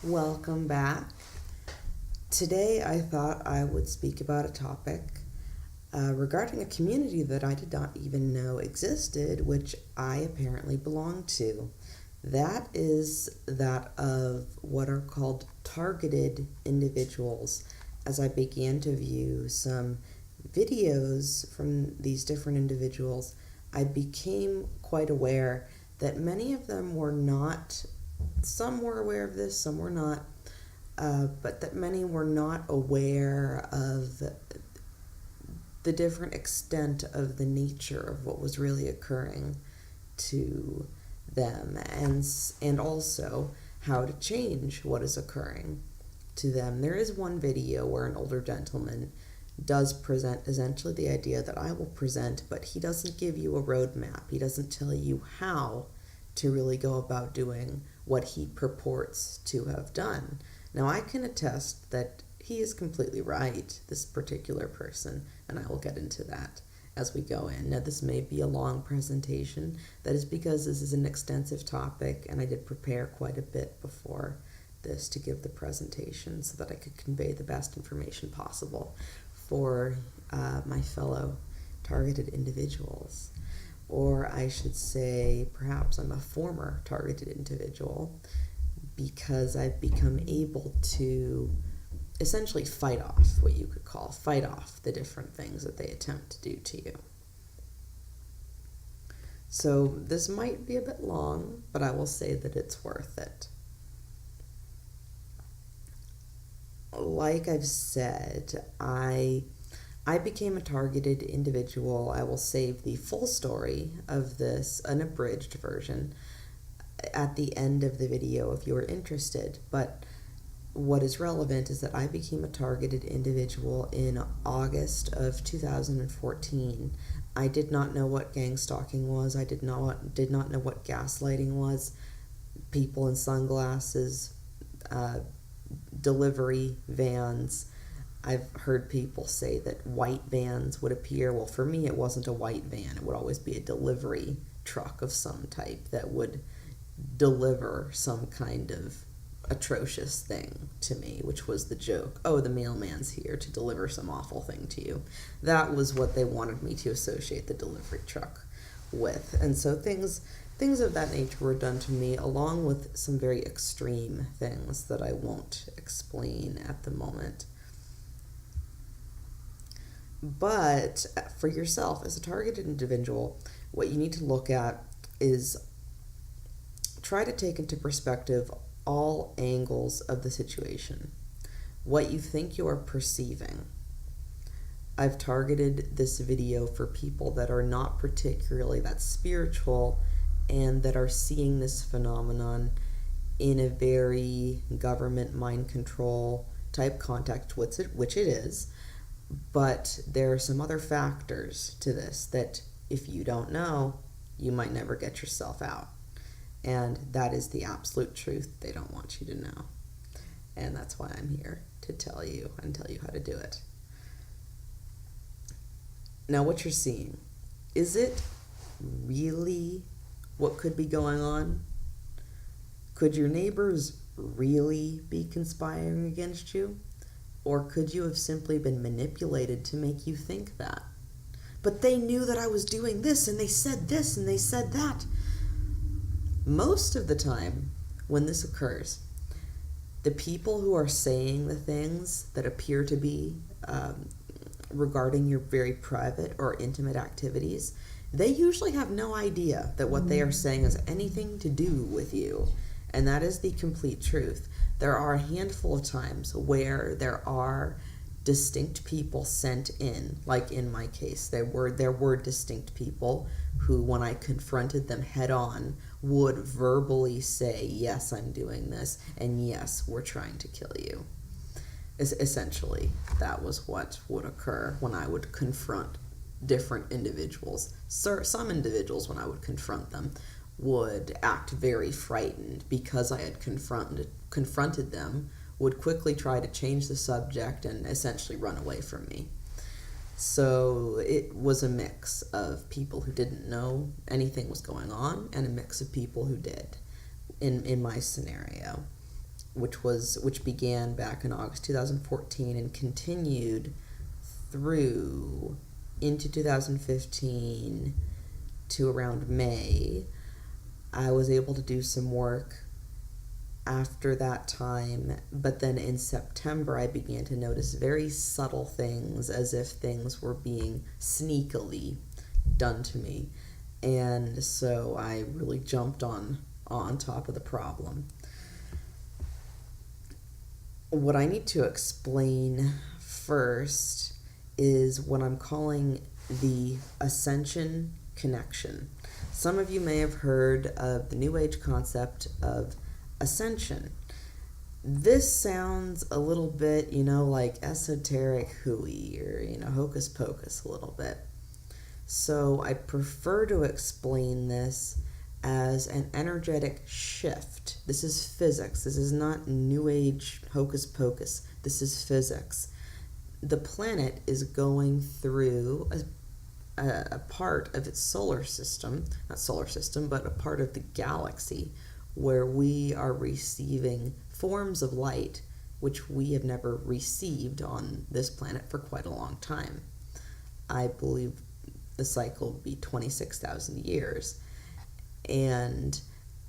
Welcome back. Today I thought I would speak about a topic regarding a community that I did not even know existed, which I apparently belong to. That is that of what are called targeted individuals. As I began to view some videos from these different individuals, I became quite aware that many of them were not, some were aware of this, some were not, but that many were not aware of the different extent of the nature of what was really occurring to them, and also how to change what is occurring to them. There is one video where an older gentleman does present essentially the idea that I will present, but he doesn't give you a roadmap. He doesn't tell you how to really go about doing what he purports to have done. Now, I can attest that he is completely right, this particular person, and I will get into that as we go in. Now, this may be a long presentation. That is because this is an extensive topic, and I did prepare quite a bit before this to give the presentation so that I could convey the best information possible for my fellow targeted individuals. Or I should say, perhaps I'm a former targeted individual, because I've become able to essentially fight off the different things that they attempt to do to you. So this might be a bit long, but I will say that it's worth it. Like I've said, I became a targeted individual. I will save the full story of this, an abridged version, at the end of the video if you're interested. But what is relevant is that I became a targeted individual in August of 2014. I did not know what gang stalking was. I did not know what gaslighting was. People in sunglasses, delivery vans. I've heard people say that white vans would appear. Well, for me, it wasn't a white van. It would always be a delivery truck of some type that would deliver some kind of atrocious thing to me, which was the joke. Oh, the mailman's here to deliver some awful thing to you. That was what they wanted me to associate the delivery truck with. And so things of that nature were done to me, along with some very extreme things that I won't explain at the moment. But for yourself, as a targeted individual, what you need to look at is try to take into perspective all angles of the situation, what you think you are perceiving. I've targeted this video for people that are not particularly that spiritual and that are seeing this phenomenon in a very government mind control type context, which it is. But there are some other factors to this that if you don't know, you might never get yourself out. And that is the absolute truth they don't want you to know. And that's why I'm here to tell you how to do it. Now, what you're seeing, is it really what could be going on? Could your neighbors really be conspiring against you? Or could you have simply been manipulated to make you think that? But they knew that I was doing this, and they said this, and they said that. Most of the time, when this occurs, the people who are saying the things that appear to be regarding your very private or intimate activities, they usually have no idea that what they are saying has anything to do with you. And that is the complete truth. There are a handful of times where there are distinct people sent in, like in my case, there were distinct people who, when I confronted them head on, would verbally say, yes, I'm doing this, and yes, we're trying to kill you. Essentially, that was what would occur when I would confront different individuals. Some individuals, when I would confront them, would act very frightened because I had confronted them, would quickly try to change the subject and essentially run away from me. So it was a mix of people who didn't know anything was going on and a mix of people who did in my scenario. which began back in August 2014 and continued through into 2015 to around May. I was able to do some work after that time, but then in September I began to notice very subtle things, as if things were being sneakily done to me. And so I really jumped on top of the problem. What I need to explain first is what I'm calling the ascension connection. Some of you may have heard of the New Age concept of ascension. This sounds a little bit, like esoteric hooey or, hocus pocus a little bit. So I prefer to explain this as an energetic shift. This is physics. This is not New Age hocus pocus. This is physics. The planet is going through a part of its solar system, not solar system, but a part of the galaxy where we are receiving forms of light which we have never received on this planet for quite a long time. I believe the cycle would be 26,000 years. And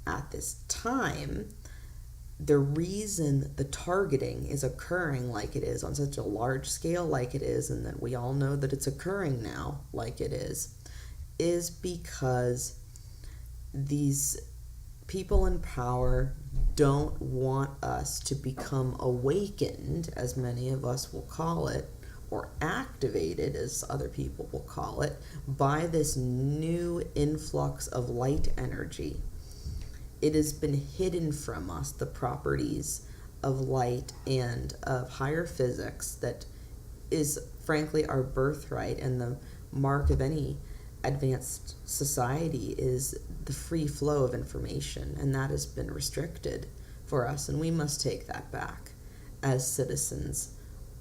at this time, the reason the targeting is occurring like it is on such a large scale like it is, and that we all know that it's occurring now like it is because these people in power don't want us to become awakened, as many of us will call it, or activated, as other people will call it, by this new influx of light energy. It has been hidden from us, the properties of light and of higher physics that is frankly our birthright, and the mark of any advanced society is the free flow of information, and that has been restricted for us, and we must take that back as citizens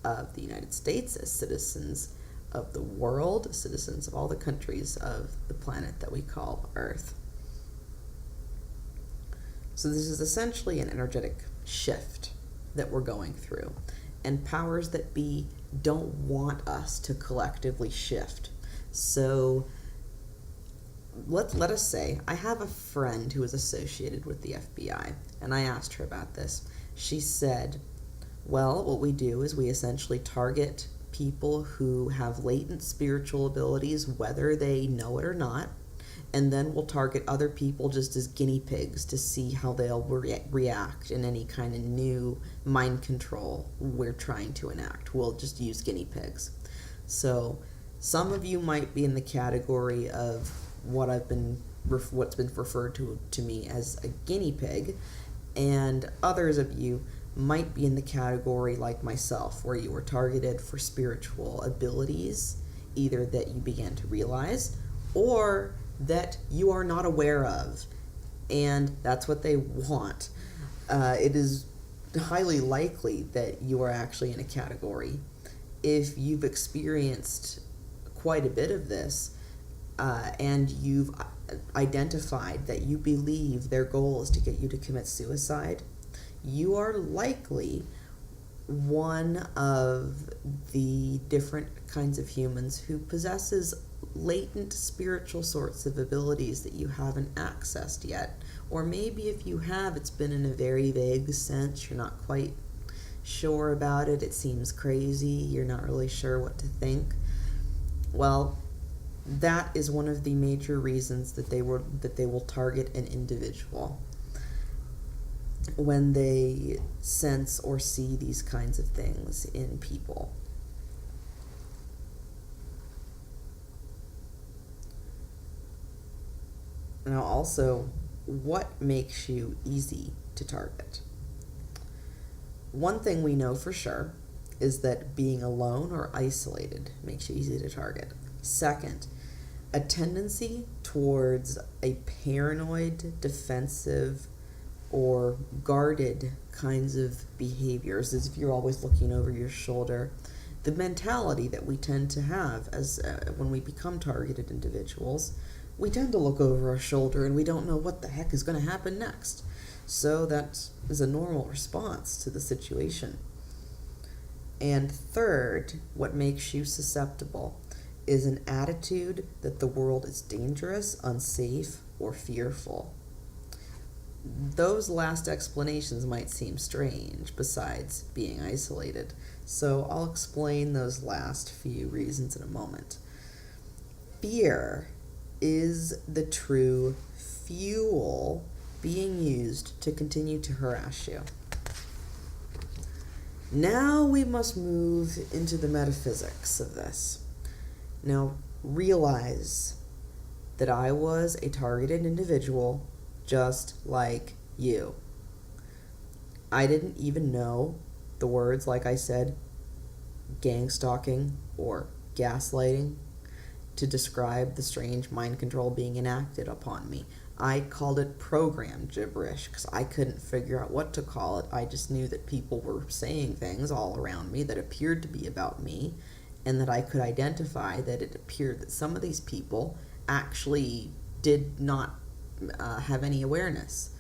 of the United States, as citizens of the world, citizens of all the countries of the planet that we call Earth. So this is essentially an energetic shift that we're going through, and powers that be don't want us to collectively shift. So let us say I have a friend who is associated with the FBI, and I asked her about this. She said, well, what we do is we essentially target people who have latent spiritual abilities, whether they know it or not, and then we'll target other people just as guinea pigs to see how they'll react in any kind of new mind control we're trying to enact. We'll just use guinea pigs. So some of you might be in the category of what's been referred to me as a guinea pig, and others of you might be in the category like myself, where you were targeted for spiritual abilities, either that you began to realize or that you are not aware of, and that's what they want. It is highly likely that you are actually in a category. If you've experienced quite a bit of this, and you've identified that you believe their goal is to get you to commit suicide, you are likely one of the different kinds of humans who possesses latent spiritual sorts of abilities that you haven't accessed yet. Or maybe if you have, it's been in a very vague sense. You're not quite sure about it. It seems crazy. You're not really sure what to think. Well, that is one of the major reasons that they will target an individual when they sense or see these kinds of things in people. Now also, what makes you easy to target? One thing we know for sure is that being alone or isolated makes you easy to target. Second, a tendency towards a paranoid, defensive, or guarded kinds of behaviors, as if you're always looking over your shoulder. The mentality that we tend to have as when we become targeted individuals, we tend to look over our shoulder and we don't know what the heck is going to happen next. So that is a normal response to the situation. And third, what makes you susceptible is an attitude that the world is dangerous, unsafe, or fearful. Those last explanations might seem strange, besides being isolated, so I'll explain those last few reasons in a moment. Fear is the true fuel being used to continue to harass you. Now we must move into the metaphysics of this. Now realize that I was a targeted individual just like you. I didn't even know the words, like I said, gang stalking or gaslighting, to describe the strange mind control being enacted upon me. I called it program gibberish because I couldn't figure out what to call it. I just knew that people were saying things all around me that appeared to be about me, and that I could identify that it appeared that some of these people actually did not have any awareness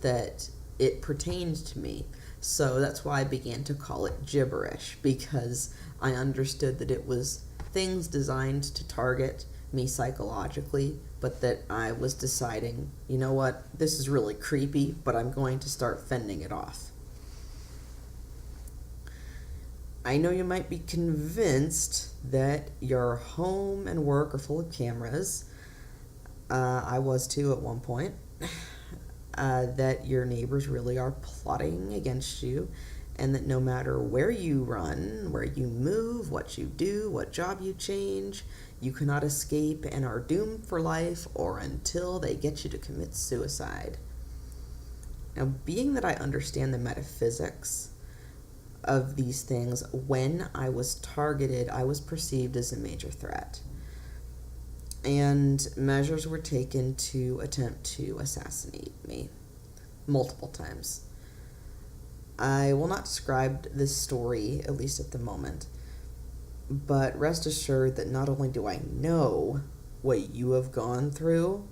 that it pertained to me. So that's why I began to call it gibberish, because I understood that it was things designed to target me psychologically, but that I was deciding, you know what, this is really creepy, but I'm going to start fending it off. I know you might be convinced that your home and work are full of cameras. I was too at one point. That your neighbors really are plotting against you, and that no matter where you run, where you move, what you do, what job you change, you cannot escape and are doomed for life or until they get you to commit suicide. Now, being that I understand the metaphysics of these things, when I was targeted, I was perceived as a major threat. And measures were taken to attempt to assassinate me multiple times. I will not describe this story, at least at the moment, but rest assured that not only do I know what you have gone through,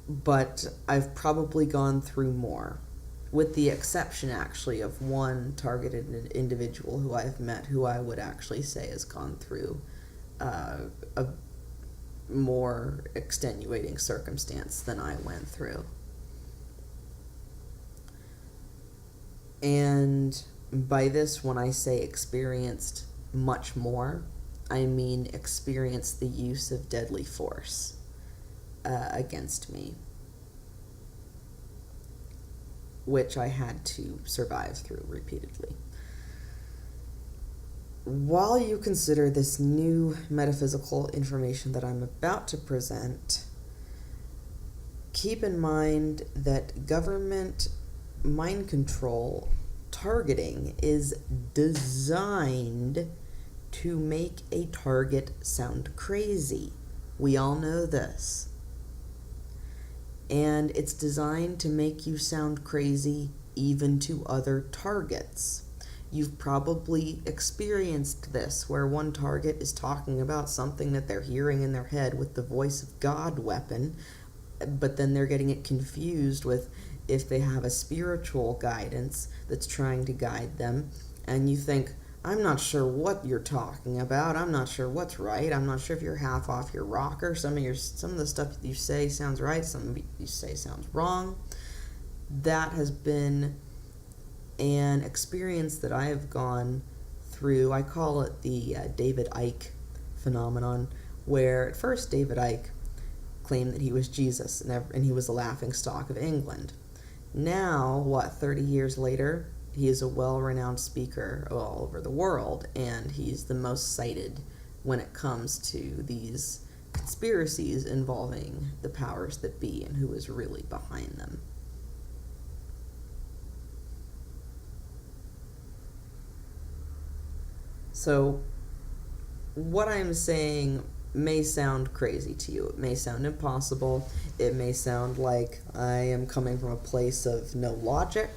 but I've probably gone through more, with the exception actually of one targeted individual who I've met who I would actually say has gone through a more extenuating circumstance than I went through. And by this, when I say experienced much more, I mean experienced the use of deadly force against me, which I had to survive through repeatedly. While you consider this new metaphysical information that I'm about to present, keep in mind that government mind control targeting is designed to make a target sound crazy. We all know this. And it's designed to make you sound crazy even to other targets. You've probably experienced this, where one target is talking about something that they're hearing in their head with the voice of God weapon, but then they're getting it confused with if they have a spiritual guidance that's trying to guide them, and you think, I'm not sure what you're talking about, I'm not sure what's right, I'm not sure if you're half off your rocker, some of the stuff you say sounds right, some you say sounds wrong. That has been an experience that I have gone through. I call it the David Icke phenomenon, where at first David Icke claimed that he was Jesus and he was the laughingstock of England. Now, 30 years later, he is a well-renowned speaker all over the world, and he's the most cited when it comes to these conspiracies involving the powers that be and who is really behind them. So, what I'm saying may sound crazy to you. It may sound impossible. It may sound like I am coming from a place of no logic.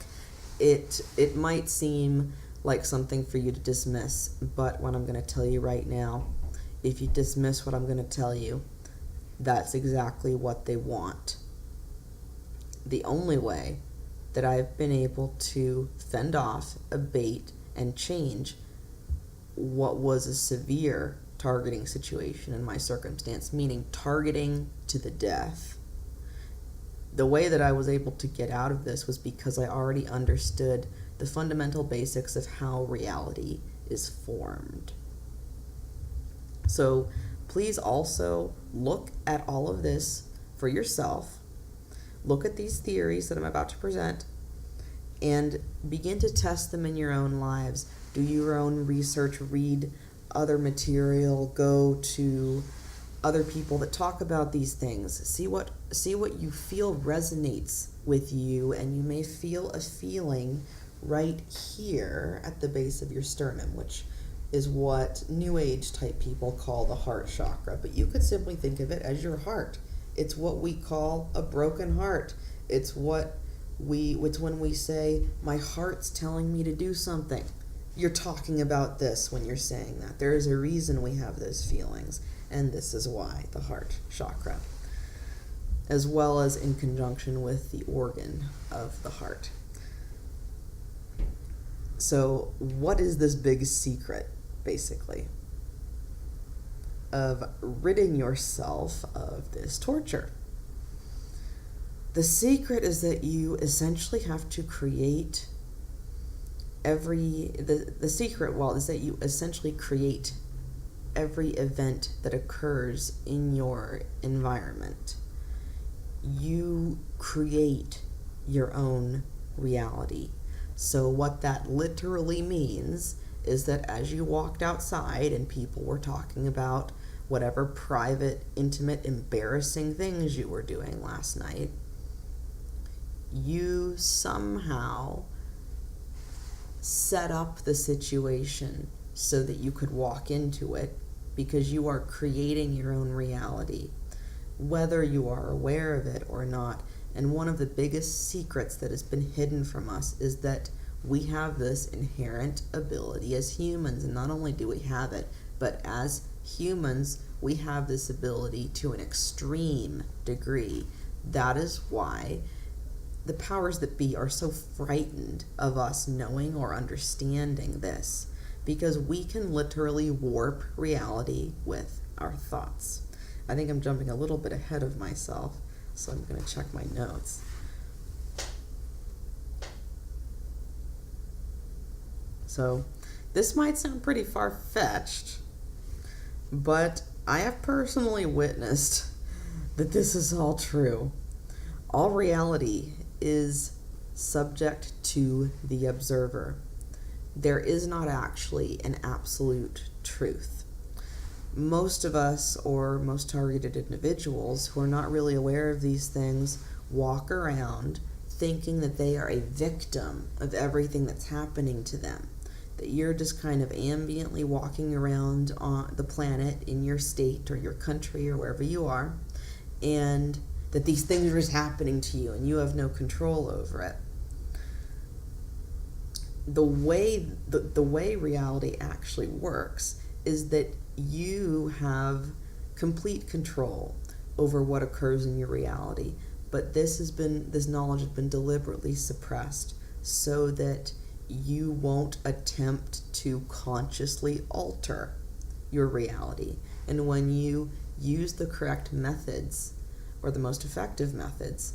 It might seem like something for you to dismiss, but what I'm going to tell you right now, if you dismiss what I'm going to tell you, that's exactly what they want. The only way that I've been able to fend off, abate, and change what was a severe targeting situation in my circumstance, meaning targeting to the death. The way that I was able to get out of this was because I already understood the fundamental basics of how reality is formed. So please also look at all of this for yourself. Look at these theories that I'm about to present and begin to test them in your own lives. Do your own research, read other material, go to other people that talk about these things. See what you feel resonates with you, and you may feel a feeling right here at the base of your sternum, which is what New Age type people call the heart chakra, but you could simply think of it as your heart. It's what we call a broken heart. It's when we say, my heart's telling me to do something. You're talking about this when you're saying that. There is a reason we have those feelings, and this is why, the heart chakra, as well as in conjunction with the organ of the heart. So what is this big secret, basically, of ridding yourself of this torture? The secret is that you essentially have to create the secret, well, is that you essentially create every event that occurs in your environment. You create your own reality. So what that literally means is that as you walked outside and people were talking about whatever private, intimate, embarrassing things you were doing last night, you somehow set up the situation so that you could walk into it, because you are creating your own reality, whether you are aware of it or not. And one of the biggest secrets that has been hidden from us is that we have this inherent ability as humans, and not only do we have it, but as humans, we have this ability to an extreme degree. That is why the powers that be are so frightened of us knowing or understanding this, because we can literally warp reality with our thoughts. I think I'm jumping a little bit ahead of myself, so I'm going to check my notes. So this might sound pretty far-fetched, but I have personally witnessed that this is all true. All reality is subject to the observer. There is not actually an absolute truth. Most of us, or most targeted individuals who are not really aware of these things, walk around thinking that they are a victim of everything that's happening to them. That you're just kind of ambiently walking around on the planet in your state or your country or wherever you are, and that these things are just happening to you and you have no control over it. The way reality actually works is that you have complete control over what occurs in your reality, but this knowledge has been deliberately suppressed so that you won't attempt to consciously alter your reality. And when you use the correct methods, or the most effective methods,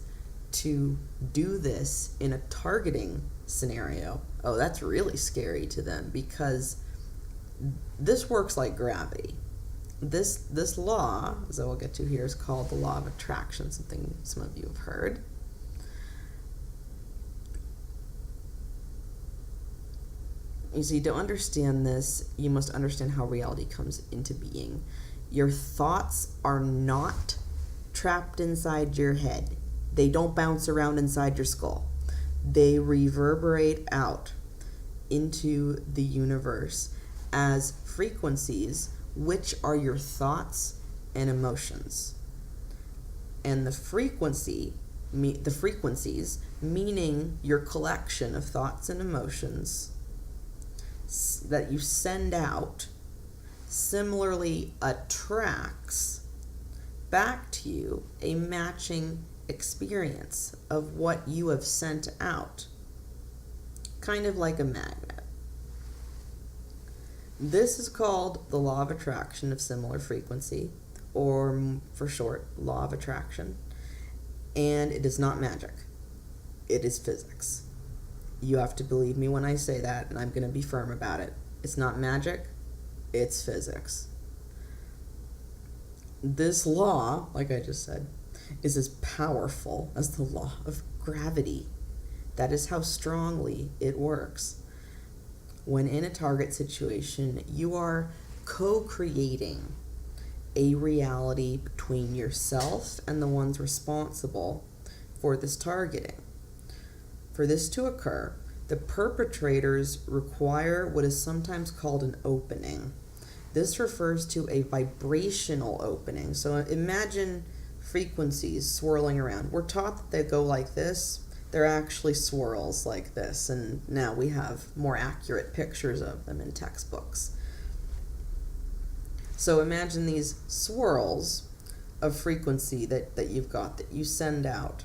to do this in a targeting scenario, oh, that's really scary to them, because this works like gravity. This law, as I will get to here, is called the law of attraction, something some of you have heard. You see, to understand this, you must understand how reality comes into being. Your thoughts are not trapped inside your head. They don't bounce around inside your skull. They reverberate out into the universe as frequencies, which are your thoughts and emotions. And the frequencies, meaning your collection of thoughts and emotions that you send out, similarly attracts back to you a matching experience of what you have sent out, kind of like a magnet. This is called the law of attraction of similar frequency, or for short, law of attraction. And it is not magic. It is physics. You have to believe me when I say that, and I'm going to be firm about it. It's not magic, it's physics. This law, like I just said, is as powerful as the law of gravity. That is how strongly it works. When in a target situation, you are co-creating a reality between yourself and the ones responsible for this targeting. For this to occur, the perpetrators require what is sometimes called an opening. This refers to a vibrational opening. So imagine frequencies swirling around. We're taught that they go like this. They're actually swirls like this, and now we have more accurate pictures of them in textbooks. So imagine these swirls of frequency that you've got, that you send out.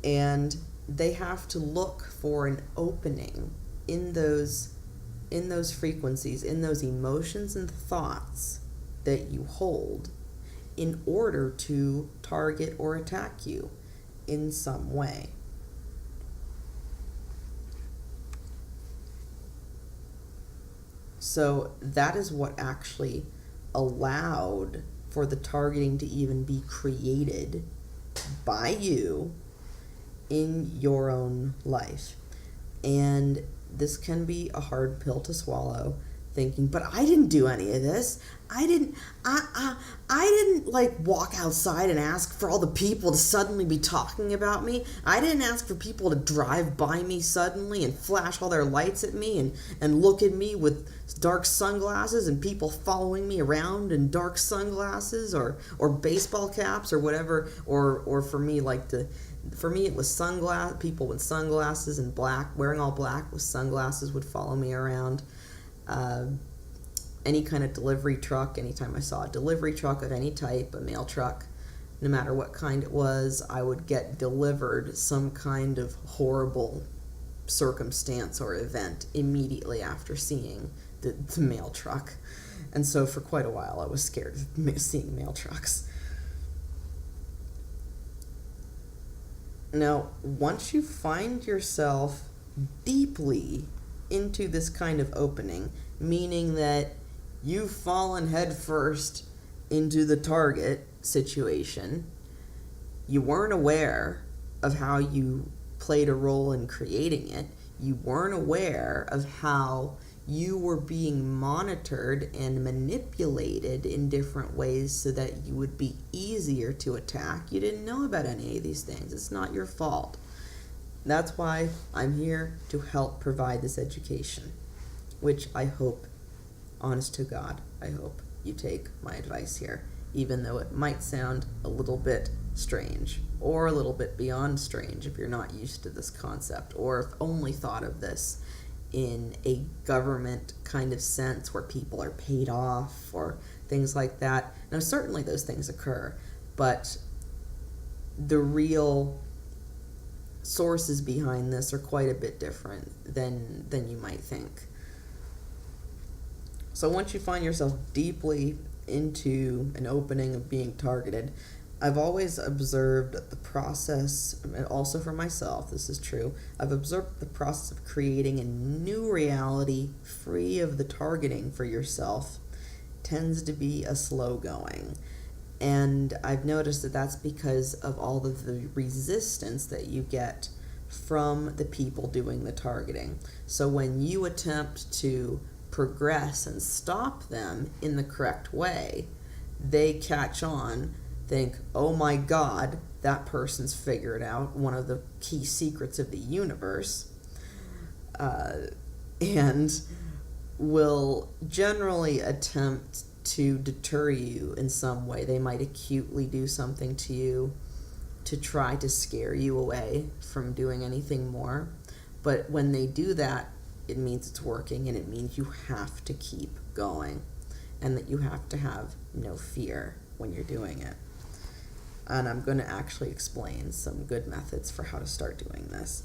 And they have to look for an opening in those frequencies, in those emotions and thoughts that you hold, in order to target or attack you in some way. So that is what actually allowed for the targeting to even be created by you in your own life. And this can be a hard pill to swallow, thinking, but I didn't do any of this. I didn't like walk outside and ask for all the people to suddenly be talking about me. I didn't ask for people to drive by me suddenly and flash all their lights at me and look at me with dark sunglasses, and people following me around in dark sunglasses or baseball caps or whatever, or for me, it was people with sunglasses and black, wearing all black with sunglasses would follow me around. Any kind of delivery truck, anytime I saw a delivery truck of any type, a mail truck, no matter what kind it was, I would get delivered some kind of horrible circumstance or event immediately after seeing the mail truck. And so for quite a while I was scared of seeing mail trucks. Now, once you find yourself deeply into this kind of opening, meaning that you've fallen headfirst into the target situation, you weren't aware of how you played a role in creating it, you weren't aware of how you were being monitored and manipulated in different ways so that you would be easier to attack. You didn't know about any of these things. It's not your fault. That's why I'm here to help provide this education, which I hope, honest to God, I hope you take my advice here, even though it might sound a little bit strange or a little bit beyond strange if you're not used to this concept, or if only thought of this in a government kind of sense where people are paid off or things like that. Now, certainly those things occur, but the real sources behind this are quite a bit different than you might think. So once you find yourself deeply into an opening of being targeted, I've always observed the process, and also for myself, this is true, I've observed the process of creating a new reality free of the targeting for yourself tends to be a slow going. And I've noticed that that's because of all of the resistance that you get from the people doing the targeting. So when you attempt to progress and stop them in the correct way, they catch on, think, oh my God, that person's figured out one of the key secrets of the universe, and will generally attempt to deter you in some way. They might acutely do something to you to try to scare you away from doing anything more. But when they do that, it means it's working, and it means you have to keep going, and that you have to have no fear when you're doing it. And I'm going to actually explain some good methods for how to start doing this.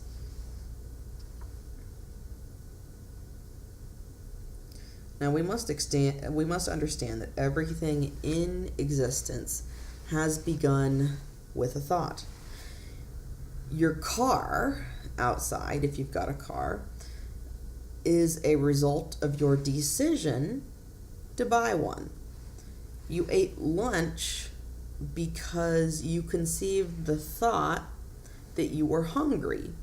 Now we must understand that everything in existence has begun with a thought. Your car outside, if you've got a car, is a result of your decision to buy one. You ate lunch because you conceived the thought that you were hungry,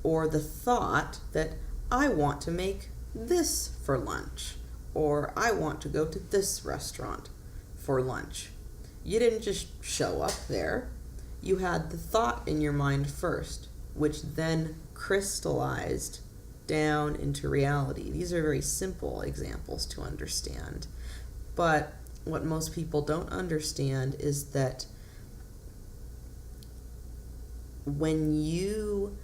or the thought that I want to make this for lunch, or I want to go to this restaurant for lunch. You didn't just show up there. You had the thought in your mind first, which then crystallized down into reality. These are very simple examples to understand. But what most people don't understand is that when you,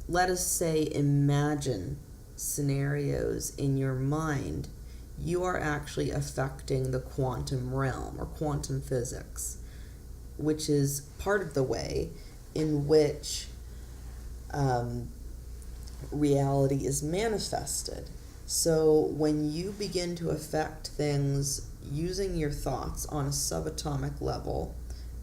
let us say, imagine scenarios in your mind, you are actually affecting the quantum realm or quantum physics, which is part of the way in which reality is manifested. So when you begin to affect things using your thoughts on a subatomic level,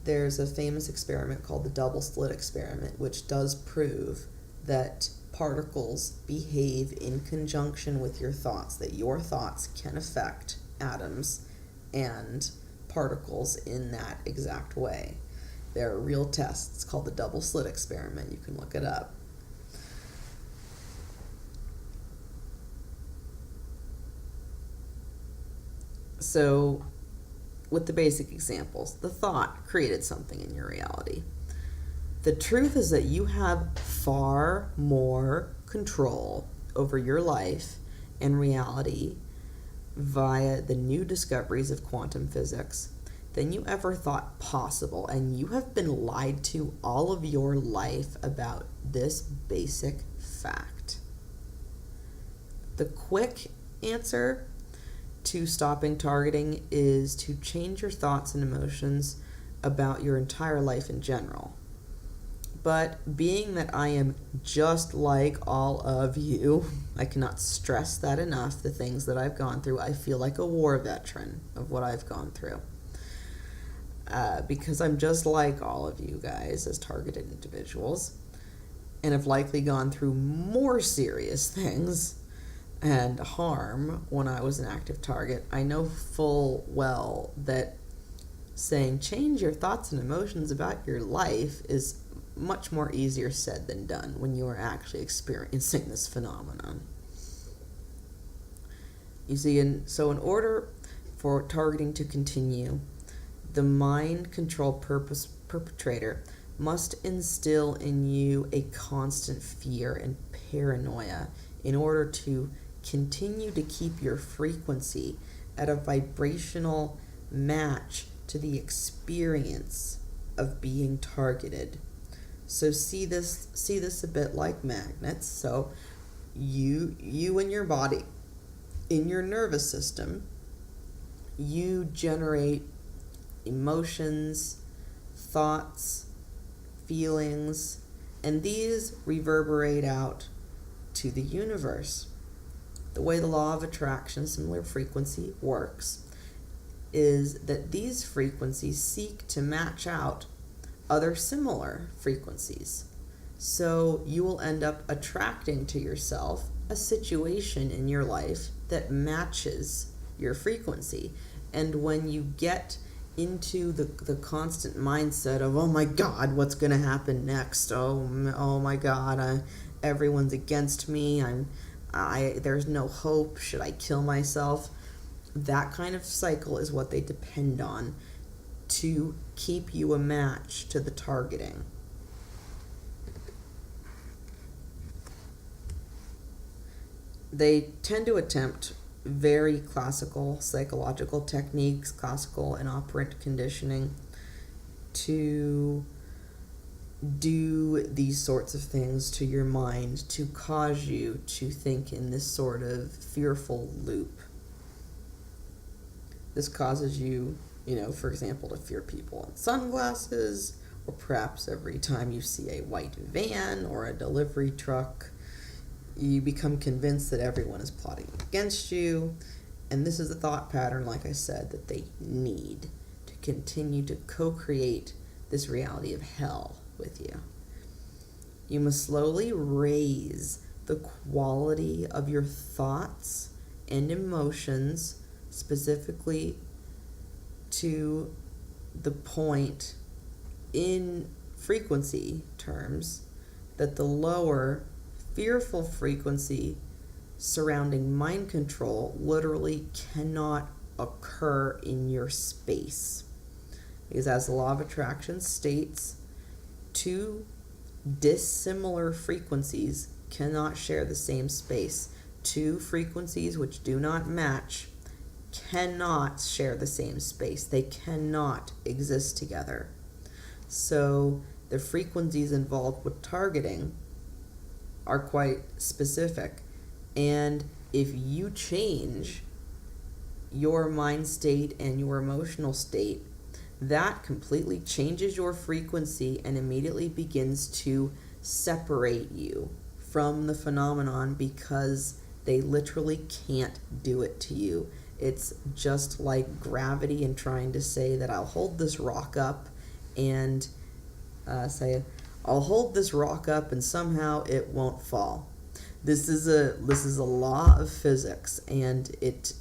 there's a famous experiment called the double slit experiment, which does prove that particles behave in conjunction with your thoughts, that your thoughts can affect atoms and particles in that exact way. There are real tests. It's called the double slit experiment. You can look it up. So, with the basic examples, the thought created something in your reality. The truth is that you have far more control over your life and reality via the new discoveries of quantum physics than you ever thought possible. And you have been lied to all of your life about this basic fact. The quick answer to stopping targeting is to change your thoughts and emotions about your entire life in general. But being that I am just like all of you, I cannot stress that enough, the things that I've gone through. I feel like a war veteran of what I've gone through. Because I'm just like all of you guys as targeted individuals, and have likely gone through more serious things and harm when I was an active target. I know full well that saying change your thoughts and emotions about your life is much more easier said than done when you are actually experiencing this phenomenon. You see, in order for targeting to continue, the mind control perpetrator must instill in you a constant fear and paranoia in order to continue to keep your frequency at a vibrational match to the experience of being targeted. So see this a bit like magnets. So you in your body, in your nervous system, you generate emotions, thoughts, feelings, and these reverberate out to the universe. The way the law of attraction, similar frequency, works is that these frequencies seek to match out other similar frequencies. So you will end up attracting to yourself a situation in your life that matches your frequency. And when you get into the constant mindset of, oh my God, what's going to happen next? Oh my God, everyone's against me. There's no hope. Should I kill myself? That kind of cycle is what they depend on to keep you a match to the targeting. They tend to attempt very classical psychological techniques, classical and operant conditioning, to do these sorts of things to your mind to cause you to think in this sort of fearful loop. This causes you For example, to fear people in sunglasses, or perhaps every time you see a white van or a delivery truck, you become convinced that everyone is plotting against you. And this is a thought pattern, like I said, that they need to continue to co-create this reality of hell with you. You must slowly raise the quality of your thoughts and emotions, specifically to the point in frequency terms that the lower fearful frequency surrounding mind control literally cannot occur in your space. Because as the law of attraction states, two dissimilar frequencies cannot share the same space. Two frequencies which do not match cannot share the same space. They cannot exist together. So the frequencies involved with targeting are quite specific. And if you change your mind state and your emotional state, that completely changes your frequency and immediately begins to separate you from the phenomenon, because they literally can't do it to you. It's just like gravity and trying to say that I'll hold this rock up and I'll hold this rock up and somehow it won't fall. This is a law of physics, and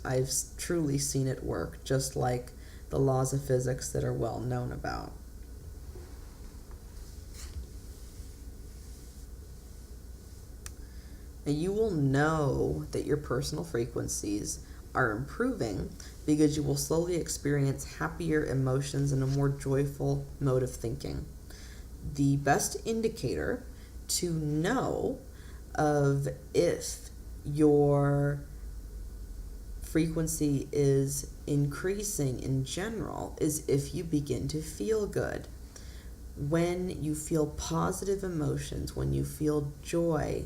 I've truly seen it work, just like the laws of physics that are well known about. And you will know that your personal frequencies are improving because you will slowly experience happier emotions and a more joyful mode of thinking. The best indicator to know of if your frequency is increasing in general is if you begin to feel good. When you feel positive emotions, when you feel joy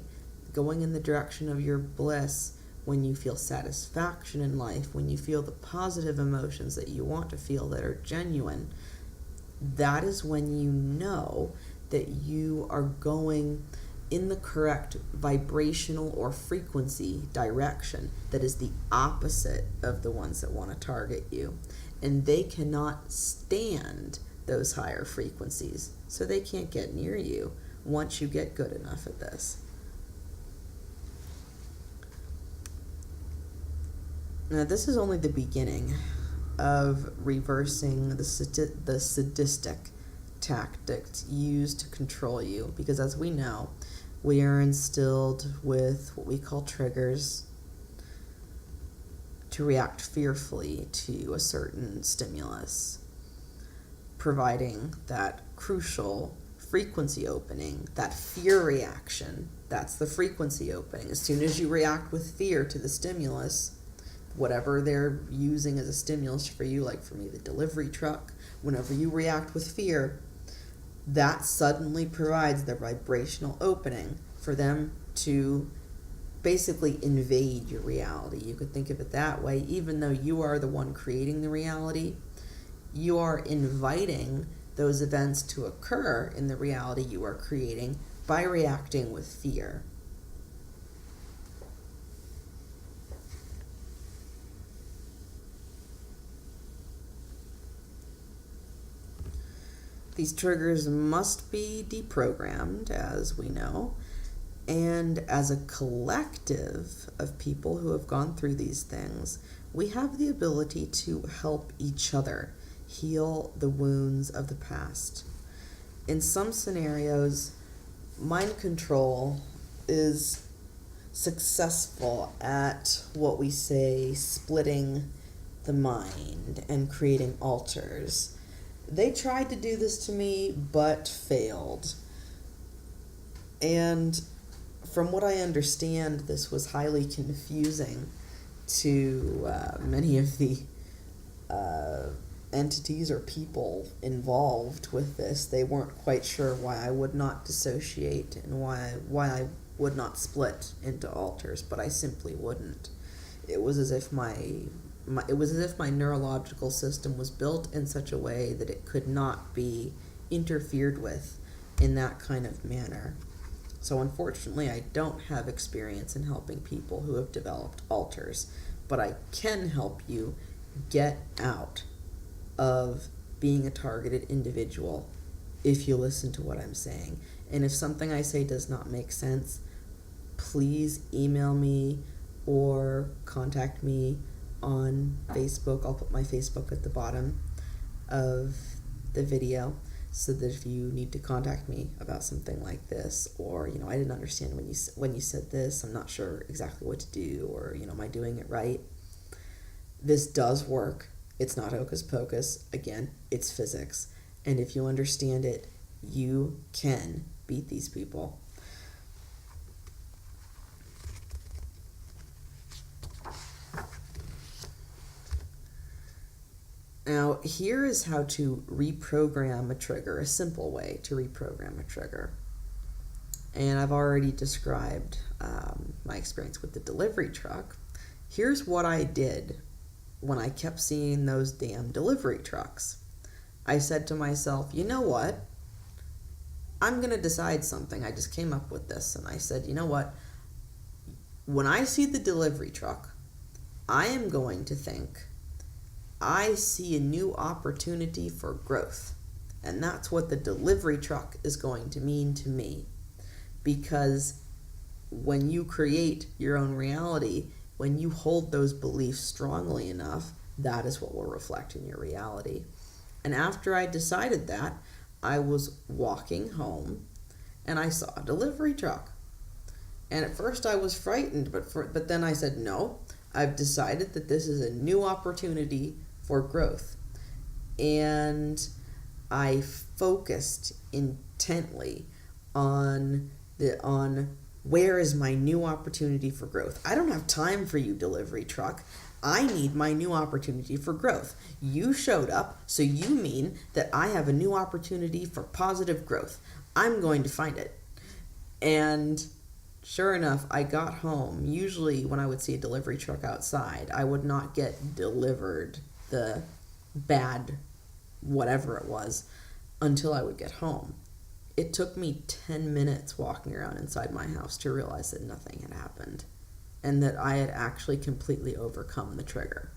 going in the direction of your bliss, when you feel satisfaction in life, when you feel the positive emotions that you want to feel that are genuine, that is when you know that you are going in the correct vibrational or frequency direction that is the opposite of the ones that want to target you. And they cannot stand those higher frequencies, so they can't get near you once you get good enough at this. Now, this is only the beginning of reversing the sadistic tactics used to control you, because as we know, we are instilled with what we call triggers to react fearfully to a certain stimulus, providing that crucial frequency opening, that fear reaction. That's the frequency opening. As soon as you react with fear to the stimulus, whatever they're using as a stimulus for you, like for me, the delivery truck, whenever you react with fear, that suddenly provides the vibrational opening for them to basically invade your reality. You could think of it that way. Even though you are the one creating the reality, you are inviting those events to occur in the reality you are creating by reacting with fear. These triggers must be deprogrammed, as we know, and as a collective of people who have gone through these things, we have the ability to help each other heal the wounds of the past. In some scenarios, mind control is successful at what we say splitting the mind and creating alters. They tried to do this to me, but failed. And from what I understand, this was highly confusing to many of the entities or people involved with this. They weren't quite sure why I would not dissociate and why I would not split into alters, but I simply wouldn't. It was as if my it was as if my neurological system was built in such a way that it could not be interfered with in that kind of manner. So unfortunately, I don't have experience in helping people who have developed alters, but I can help you get out of being a targeted individual if you listen to what I'm saying. And if something I say does not make sense, please email me or contact me on Facebook. I'll put my Facebook at the bottom of the video, so that if you need to contact me about something like this, or I didn't understand when you said this, I'm not sure exactly what to do, or am I doing it right? This does work. It's not hocus pocus. Again, it's physics, and if you understand it, you can beat these people. Now, here is how to reprogram a trigger, a simple way to reprogram a trigger. And I've already described my experience with the delivery truck. Here's what I did when I kept seeing those damn delivery trucks. I said to myself, you know what? I'm going to decide something. I just came up with this, and I said, you know what? When I see the delivery truck, I am going to think, I see a new opportunity for growth. And that's what the delivery truck is going to mean to me. Because when you create your own reality, when you hold those beliefs strongly enough, that is what will reflect in your reality. And after I decided that, I was walking home and I saw a delivery truck. And at first I was frightened, but then I said, no, I've decided that this is a new opportunity for growth. And I focused intently on where is my new opportunity for growth. I don't have time for you, delivery truck. I need my new opportunity for growth. You showed up, so you mean that I have a new opportunity for positive growth. I'm going to find it. And sure enough, I got home. Usually when I would see a delivery truck outside, I would not get delivered the bad whatever it was until I would get home. It took me 10 minutes walking around inside my house to realize that nothing had happened and that I had actually completely overcome the trigger.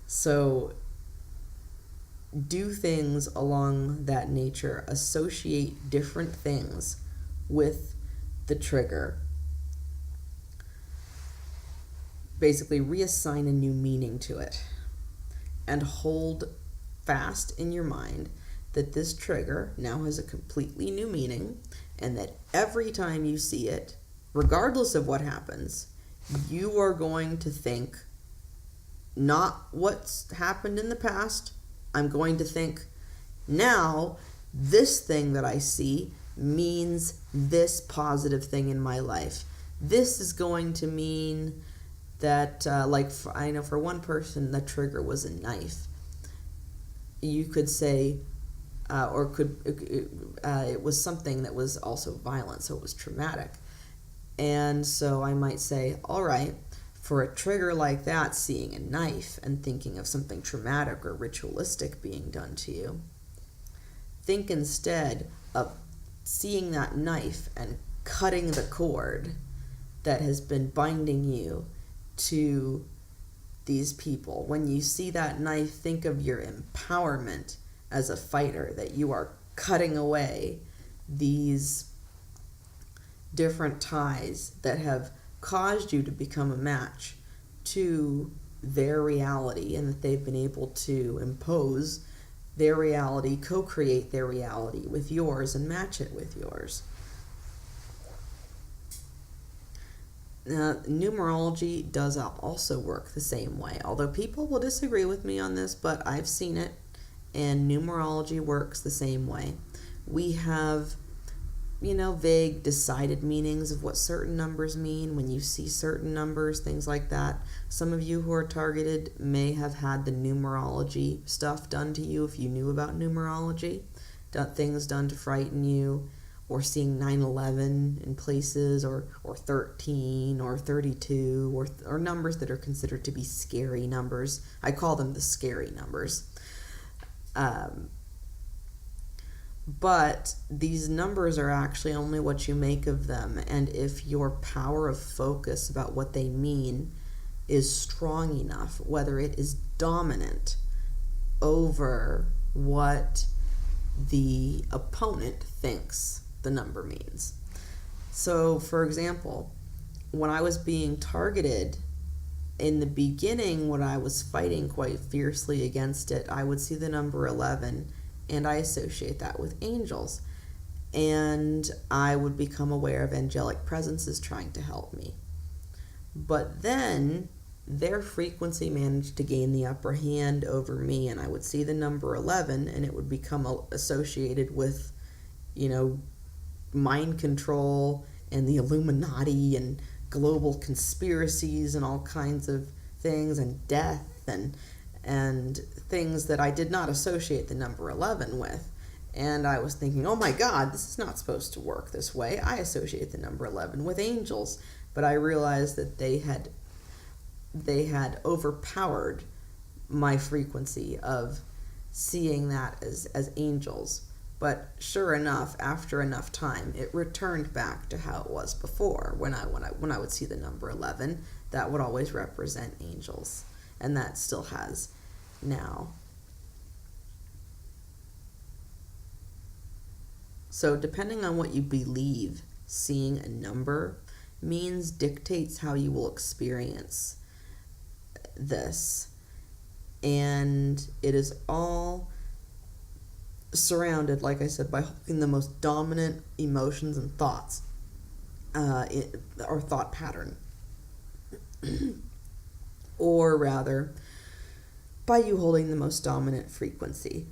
So do things along that nature. Associate different things with the trigger. Basically reassign a new meaning to it and hold fast in your mind that this trigger now has a completely new meaning, and that every time you see it, regardless of what happens, you are going to think not what's happened in the past. I'm going to think, now this thing that I see means this positive thing in my life. This is going to mean that, I know for one person, the trigger was a knife. You could say, it was something that was also violent, so it was traumatic. And so I might say, all right, for a trigger like that, seeing a knife and thinking of something traumatic or ritualistic being done to you, think instead of seeing that knife and cutting the cord that has been binding you to these people. When you see that knife, think of your empowerment as a fighter, that you are cutting away these different ties that have caused you to become a match to their reality, and that they've been able to impose their reality, co-create their reality with yours and match it with yours. Now, numerology does also work the same way, although people will disagree with me on this, but I've seen it, and numerology works the same way. We have, vague decided meanings of what certain numbers mean when you see certain numbers, things like that. Some of you who are targeted may have had the numerology stuff done to you if you knew about numerology, things done to frighten you, or seeing 9/11 in places, or 13 or 32, or numbers that are considered to be scary numbers. I call them the scary numbers. But these numbers are actually only what you make of them, and if your power of focus about what they mean is strong enough, whether it is dominant over what the opponent thinks the number means. So, for example, when I was being targeted in the beginning, when I was fighting quite fiercely against it, I would see the number 11, and I associate that with angels. And I would become aware of angelic presences trying to help me. But then their frequency managed to gain the upper hand over me, and I would see the number 11, and it would become associated with, mind control and the Illuminati and global conspiracies and all kinds of things, and death and things that I did not associate the number 11 with. And I was thinking, oh my God, this is not supposed to work this way. I associate the number 11 with angels. But I realized that they had overpowered my frequency of seeing that as angels. But sure enough, after enough time, it returned back to how it was before. When I would see the number 11, that would always represent angels, and that still has now. So depending on what you believe seeing a number means dictates how you will experience this. And it is all surrounded, like I said, by holding the most dominant emotions and thoughts, or thought pattern. Or rather, by you holding the most dominant frequency.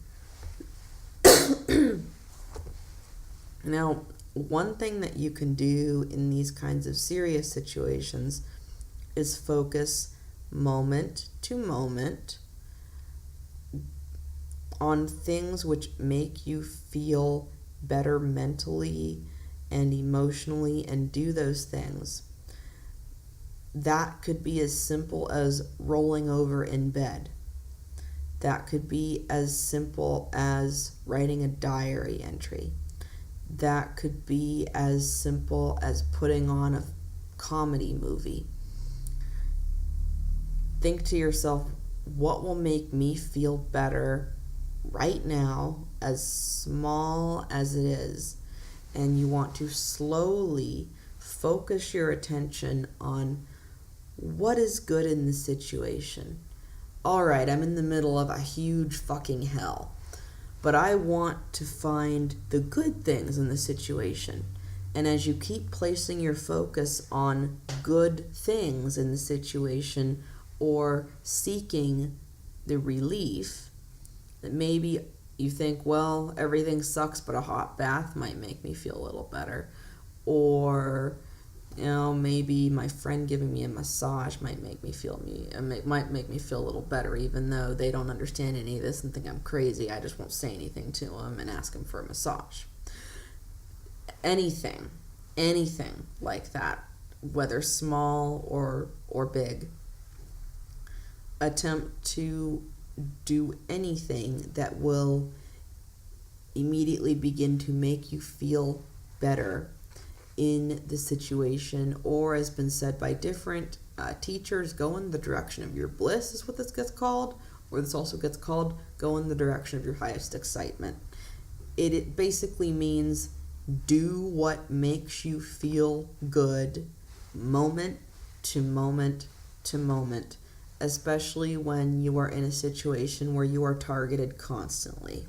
Now, one thing that you can do in these kinds of serious situations is focus moment to moment on things which make you feel better mentally and emotionally, and do those things. That could be as simple as rolling over in bed. That could be as simple as writing a diary entry. That could be as simple as putting on a comedy movie. Think to yourself, what will make me feel better right now, as small as it is? And you want to slowly focus your attention on what is good in the situation. All right, I'm in the middle of a huge fucking hell, but I want to find the good things in the situation. And as you keep placing your focus on good things in the situation, or seeking the relief, that maybe you think, well, everything sucks, but a hot bath might make me feel a little better. Or, maybe my friend giving me a massage might make me feel a little better, even though they don't understand any of this and think I'm crazy. I just won't say anything to them and ask them for a massage. Anything like that, whether small or big. Attempt to do anything that will immediately begin to make you feel better in the situation, or has been said by different teachers, go in the direction of your bliss is what this gets called, or this also gets called go in the direction of your highest excitement. It basically means do what makes you feel good moment to moment to moment, especially when you are in a situation where you are targeted constantly.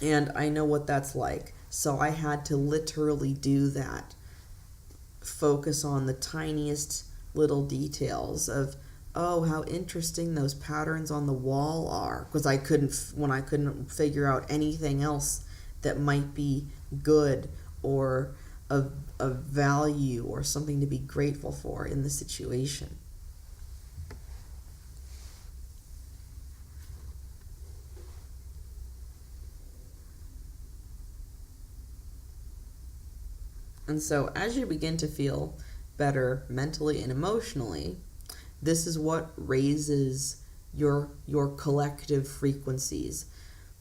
And I know what that's like. So I had to literally do that. Focus on the tiniest little details of, oh, how interesting those patterns on the wall are. Because I couldn't figure out anything else that might be good or of value or something to be grateful for in the situation. And so as you begin to feel better mentally and emotionally, this is what raises your collective frequencies.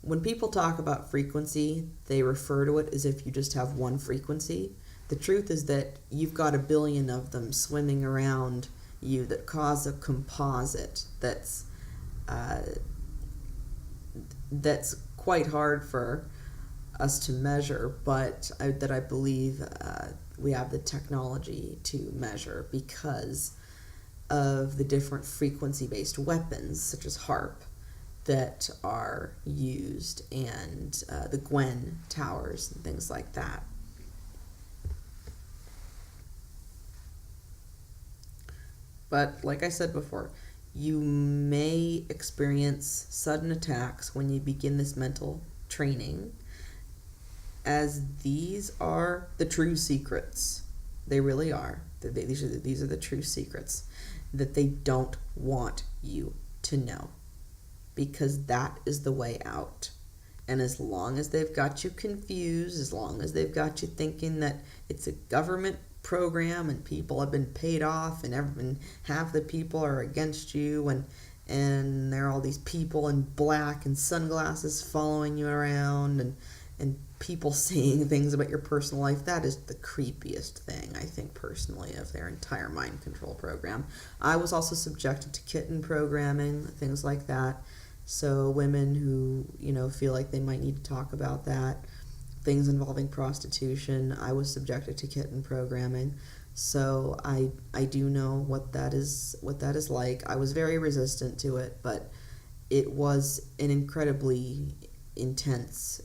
When people talk about frequency, they refer to it as if you just have one frequency. The truth is that you've got a billion of them swimming around you that cause a composite that's quite hard for us to measure, but that I believe we have the technology to measure because of the different frequency-based weapons, such as HARP, that are used, and the Gwen towers and things like that. But like I said before, you may experience sudden attacks when you begin this mental training, as these are the true secrets. They really are. These are the true secrets that they don't want you to know, because that is the way out. And as long as they've got you confused, as long as they've got you thinking that it's a government program and people have been paid off and half the people are against you, and there are all these people in black and sunglasses following you around, and people saying things about your personal life, that is the creepiest thing, I think, personally, of their entire mind control program. I was also subjected to kitten programming, things like that. So women who, feel like they might need to talk about that, things involving prostitution, I was subjected to kitten programming. So I do know what that is like. I was very resistant to it, but it was an incredibly intense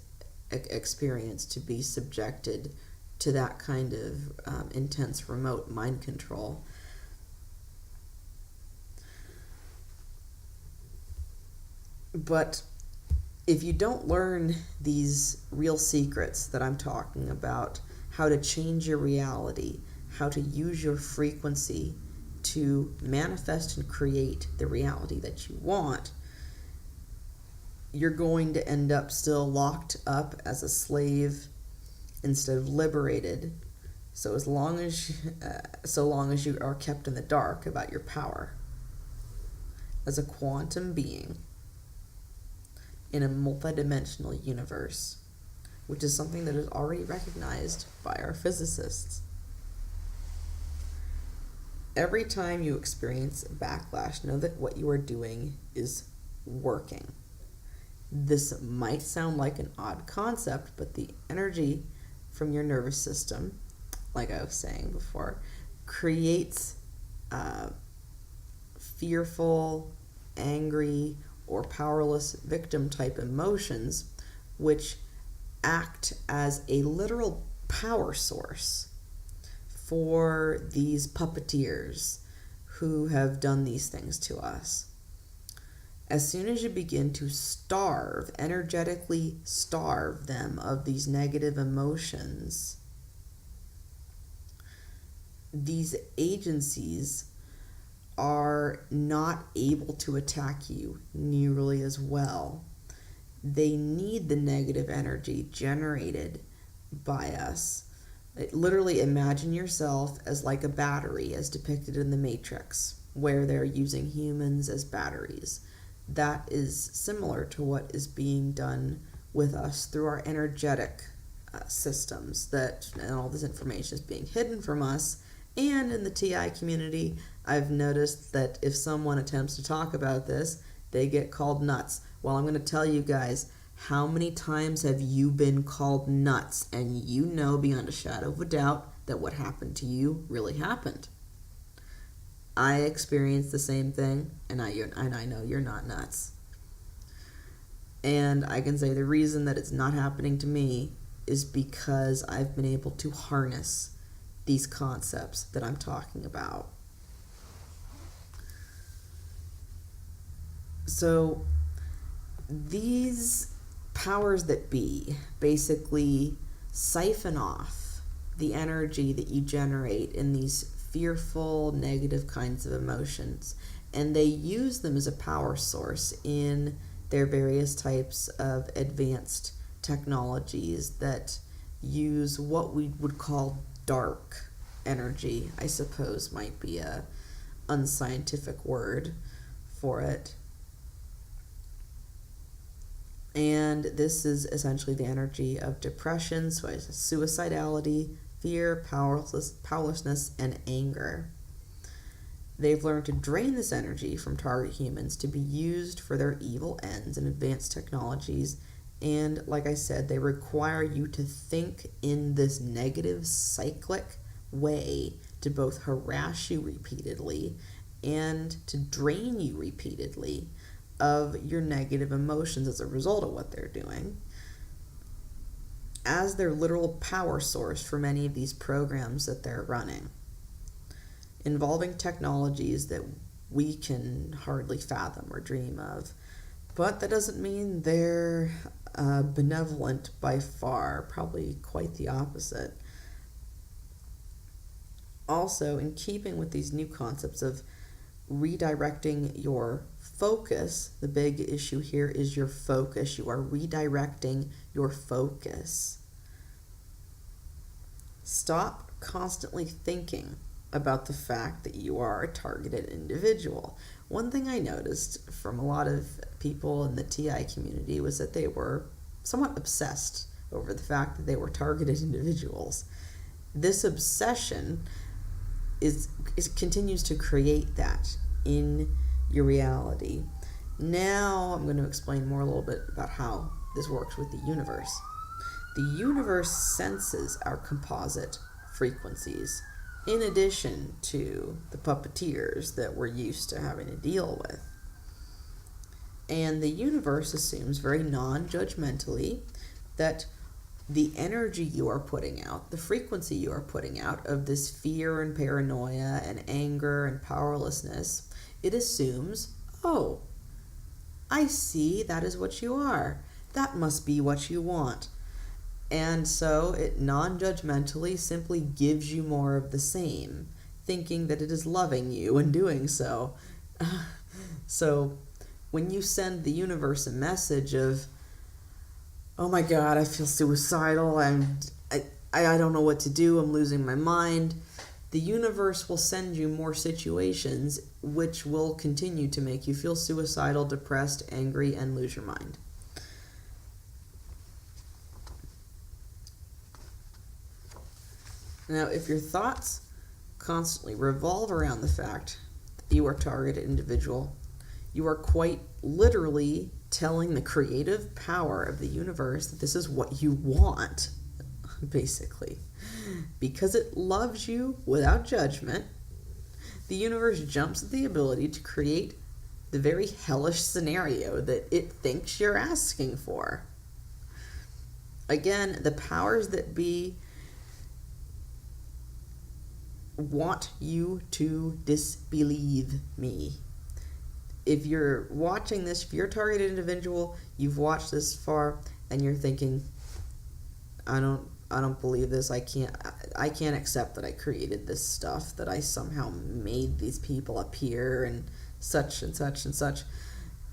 experience to be subjected to that kind of intense remote mind control. But if you don't learn these real secrets that I'm talking about, how to change your reality, how to use your frequency to manifest and create the reality that you want, you're going to end up still locked up as a slave instead of liberated. So long as you are kept in the dark about your power as a quantum being in a multidimensional universe, which is something that is already recognized by our physicists. Every time you experience a backlash, know that what you are doing is working. This might sound like an odd concept, but the energy from your nervous system, like I was saying before, creates fearful, angry, or powerless victim type emotions, which act as a literal power source for these puppeteers who have done these things to us. As soon as you begin to energetically starve them of these negative emotions, these agencies are not able to attack you nearly as well. They need the negative energy generated by us. Literally imagine yourself as like a battery, as depicted in the Matrix, where they're using humans as batteries. That is similar to what is being done with us through our energetic systems, and all this information is being hidden from us. And in the TI community, I've noticed that if someone attempts to talk about this, they get called nuts. Well, I'm going to tell you guys, how many times have you been called nuts? And you know beyond a shadow of a doubt that what happened to you really happened. I experienced the same thing, and I know you're not nuts. And I can say the reason that it's not happening to me is because I've been able to harness these concepts that I'm talking about. So these powers that be basically siphon off the energy that you generate in these fearful, negative kinds of emotions, and they use them as a power source in their various types of advanced technologies that use what we would call dark energy, I suppose, might be a unscientific word for it. And this is essentially the energy of depression, suicidality, fear, powerlessness, and anger. They've learned to drain this energy from target humans to be used for their evil ends and advanced technologies. And like I said, they require you to think in this negative, cyclic way to both harass you repeatedly and to drain you repeatedly of your negative emotions as a result of what they're doing, as their literal power source for many of these programs that they're running, involving technologies that we can hardly fathom or dream of. But that doesn't mean they're benevolent by far, probably quite the opposite. Also, in keeping with these new concepts of redirecting your focus, the big issue here is your focus. You are redirecting your focus. Stop constantly thinking about the fact that you are a targeted individual. One thing I noticed from a lot of people in the TI community was that they were somewhat obsessed over the fact that they were targeted individuals. This obsession continues to create that in your reality. Now I'm going to explain more a little bit about how this works with the universe. The universe senses our composite frequencies in addition to the puppeteers that we're used to having to deal with. And the universe assumes very non-judgmentally that the energy you are putting out, the frequency you are putting out of this fear and paranoia and anger and powerlessness, it assumes, oh, I see that is what you are. That must be what you want. And so it non-judgmentally simply gives you more of the same, thinking that it is loving you and doing so. So when you send the universe a message of, oh my God, I feel suicidal, I don't know what to do, I'm losing my mind, the universe will send you more situations which will continue to make you feel suicidal, depressed, angry, and lose your mind. Now, if your thoughts constantly revolve around the fact that you are a targeted individual, you are quite literally telling the creative power of the universe that this is what you want, basically. Because it loves you without judgment, the universe jumps at the ability to create the very hellish scenario that it thinks you're asking for. Again, the powers that be want you to disbelieve me. If you're watching this, if you're a targeted individual, you've watched this far, and you're thinking, I don't believe this. I can't accept that I created this stuff, that I somehow made these people appear and such and such and such.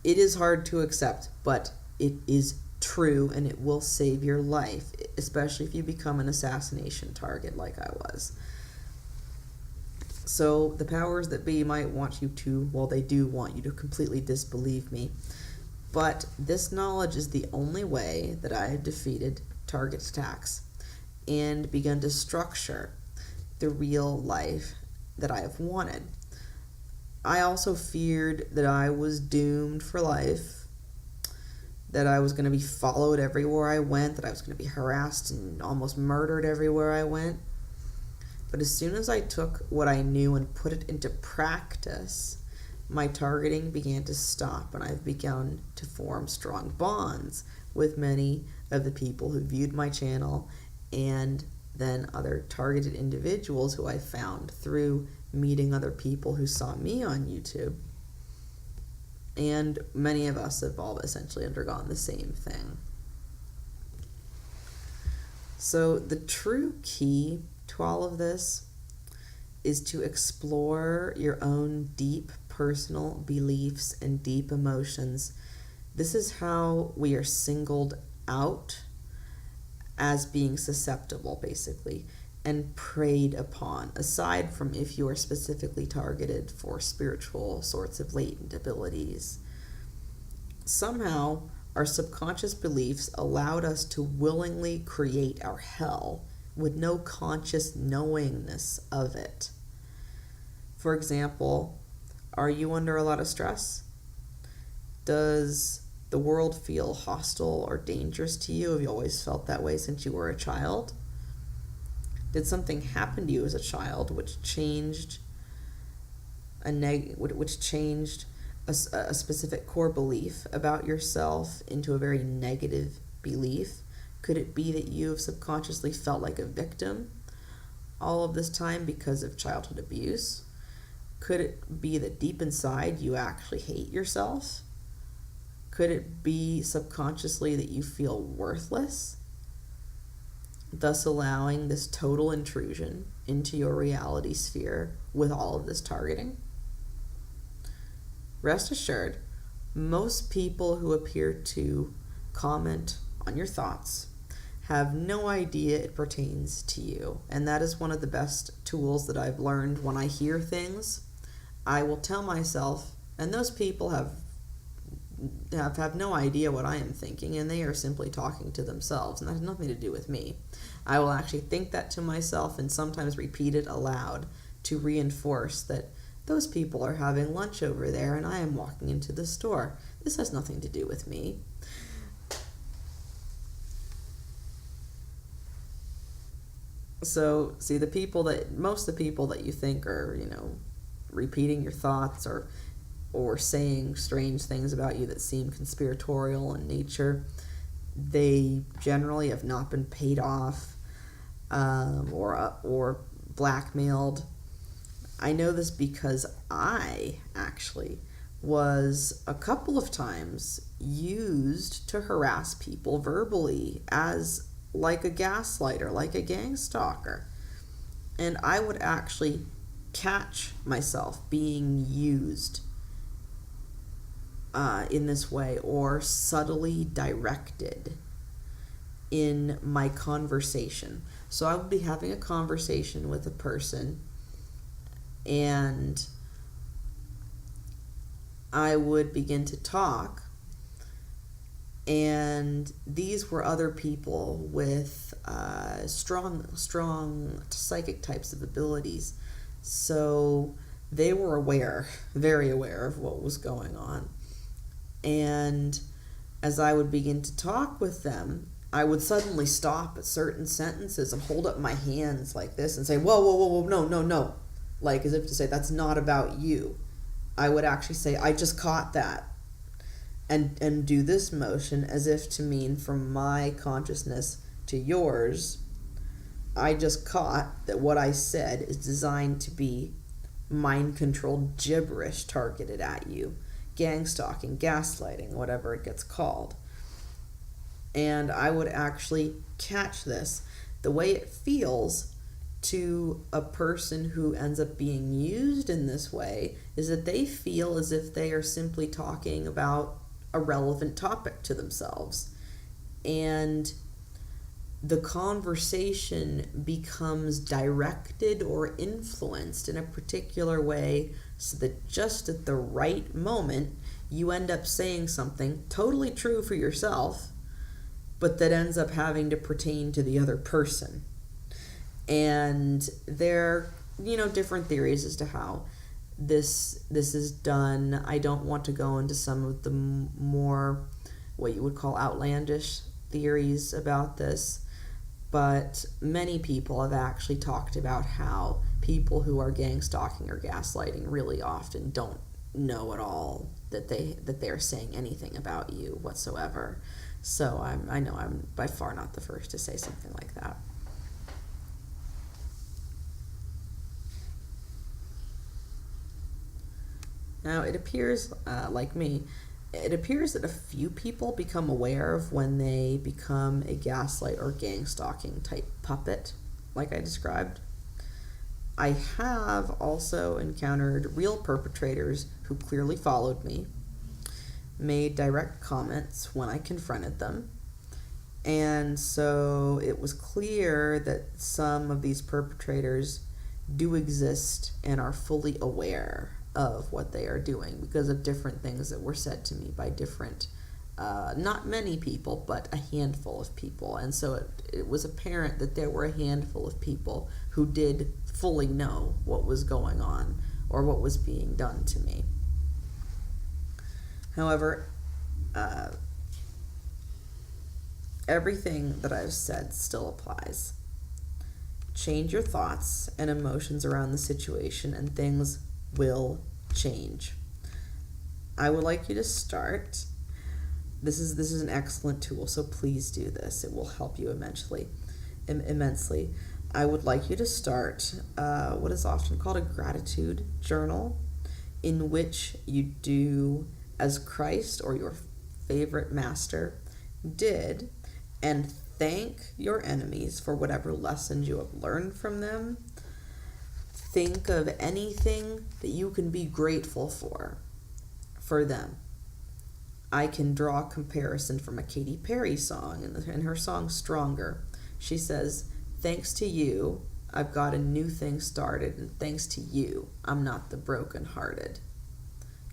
It is hard to accept, but it is true, and it will save your life, especially if you become an assassination target like I was. So the powers that be might want you to, well, they do want you to completely disbelieve me. But this knowledge is the only way that I have defeated target attacks and begun to structure the real life that I have wanted. I also feared that I was doomed for life, that I was going to be followed everywhere I went, that I was going to be harassed and almost murdered everywhere I went. But as soon as I took what I knew and put it into practice, my targeting began to stop, and I've begun to form strong bonds with many of the people who viewed my channel, and then other targeted individuals who I found through meeting other people who saw me on YouTube. And many of us have all essentially undergone the same thing. So the true key to all of this is to explore your own deep personal beliefs and deep emotions. This is how we are singled out as being susceptible, basically. and preyed upon, aside from if you are specifically targeted for spiritual sorts of latent abilities. Somehow, our subconscious beliefs allowed us to willingly create our hell with no conscious knowingness of it. For example, are you under a lot of stress? Does the world feel hostile or dangerous to you? Have you always felt that way since you were a child? Did something happen to you as a child which changed a specific core belief about yourself into a very negative belief? Could it be that you have subconsciously felt like a victim all of this time because of childhood abuse? Could it be that deep inside you actually hate yourself? Could it be subconsciously that you feel worthless, thus allowing this total intrusion into your reality sphere with all of this targeting? Rest assured, most people who appear to comment on your thoughts have no idea it pertains to you. And that is one of the best tools that I've learned. When I hear things, I will tell myself, and those people have no idea what I am thinking, and they are simply talking to themselves, and that has nothing to do with me. I will actually think that to myself and sometimes repeat it aloud to reinforce that those people are having lunch over there and I am walking into the store. This has nothing to do with me. So, see, most of the people that you think are, repeating your thoughts or saying strange things about you that seem conspiratorial in nature, they generally have not been paid off or blackmailed. I know this because I actually was a couple of times used to harass people verbally as like a gaslighter, like a gang stalker. And I would actually catch myself being used in this way, or subtly directed in my conversation. So I would be having a conversation with a person, and I would begin to talk, and these were other people with strong psychic types of abilities. So they were very aware of what was going on. And as I would begin to talk with them, I would suddenly stop at certain sentences and hold up my hands like this and say, whoa, whoa, whoa, whoa, no. Like as if to say, that's not about you. I would actually say, I just caught that. And do this motion as if to mean from my consciousness to yours, I just caught that what I said is designed to be mind-controlled gibberish targeted at you. Gang stalking, gaslighting, whatever it gets called. And I would actually catch this. The way it feels to a person who ends up being used in this way is that they feel as if they are simply talking about a relevant topic to themselves. And the conversation becomes directed or influenced in a particular way so that just at the right moment you end up saying something totally true for yourself, but that ends up having to pertain to the other person. And there are, different theories as to how this is done. I don't want to go into some of the more what you would call outlandish theories about this, but many people have actually talked about how people who are gang stalking or gaslighting really often don't know at all that they're saying anything about you whatsoever. So I know I'm by far not the first to say something like that. Now, it appears, it appears that a few people become aware of when they become a gaslight or gang stalking type puppet, like I described. I have also encountered real perpetrators who clearly followed me, made direct comments when I confronted them, And so it was clear that some of these perpetrators do exist and are fully aware of what they are doing because of different things that were said to me by different, not many people, but a handful of people. And so it was apparent that there were a handful of people who did fully know what was going on or what was being done to me. However, everything that I've said still applies. Change your thoughts and emotions around the situation and things will change. I would like you to start. This is an excellent tool, so please do this. It will help you immensely. I would like you to start what is often called a gratitude journal, in which you do as Christ or your favorite master did, and thank your enemies for whatever lessons you have learned from them. Think of anything that you can be grateful for them. I can draw a comparison from a Katy Perry song, in her song Stronger. She says, "Thanks to you, I've got a new thing started, and thanks to you, I'm not the brokenhearted.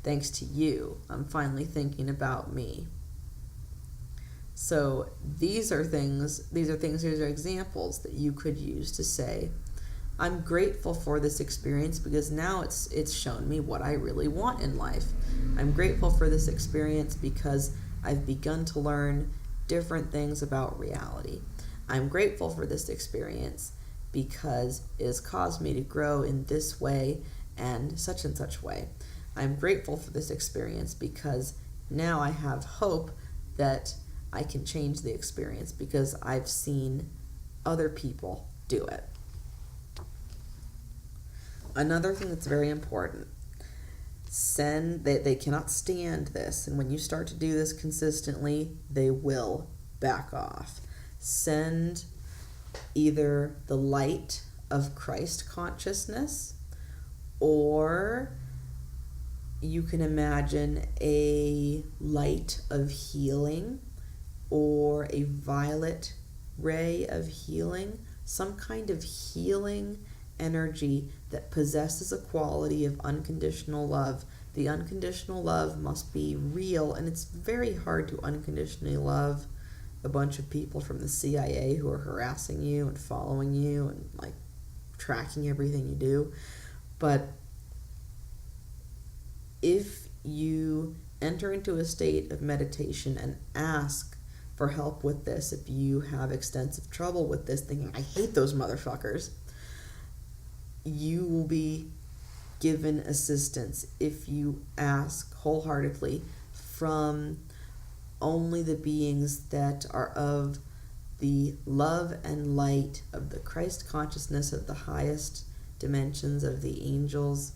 Thanks to you, I'm finally thinking about me." So these are examples that you could use to say, I'm grateful for this experience because now it's shown me what I really want in life. I'm grateful for this experience because I've begun to learn different things about reality. I'm grateful for this experience because it has caused me to grow in this way and such way. I'm grateful for this experience because now I have hope that I can change the experience because I've seen other people do it. Another thing that's very important, they cannot stand this, and when you start to do this consistently, they will back off. Send either the light of Christ consciousness, or you can imagine a light of healing or a violet ray of healing, some kind of healing energy that possesses a quality of unconditional love. The unconditional love must be real, and it's very hard to unconditionally love a bunch of people from the CIA who are harassing you and following you and like tracking everything you do. But if you enter into a state of meditation and ask for help with this, if you have extensive trouble with this, thinking, I hate those motherfuckers, you will be given assistance if you ask wholeheartedly from only the beings that are of the love and light of the Christ consciousness of the highest dimensions, of the angels,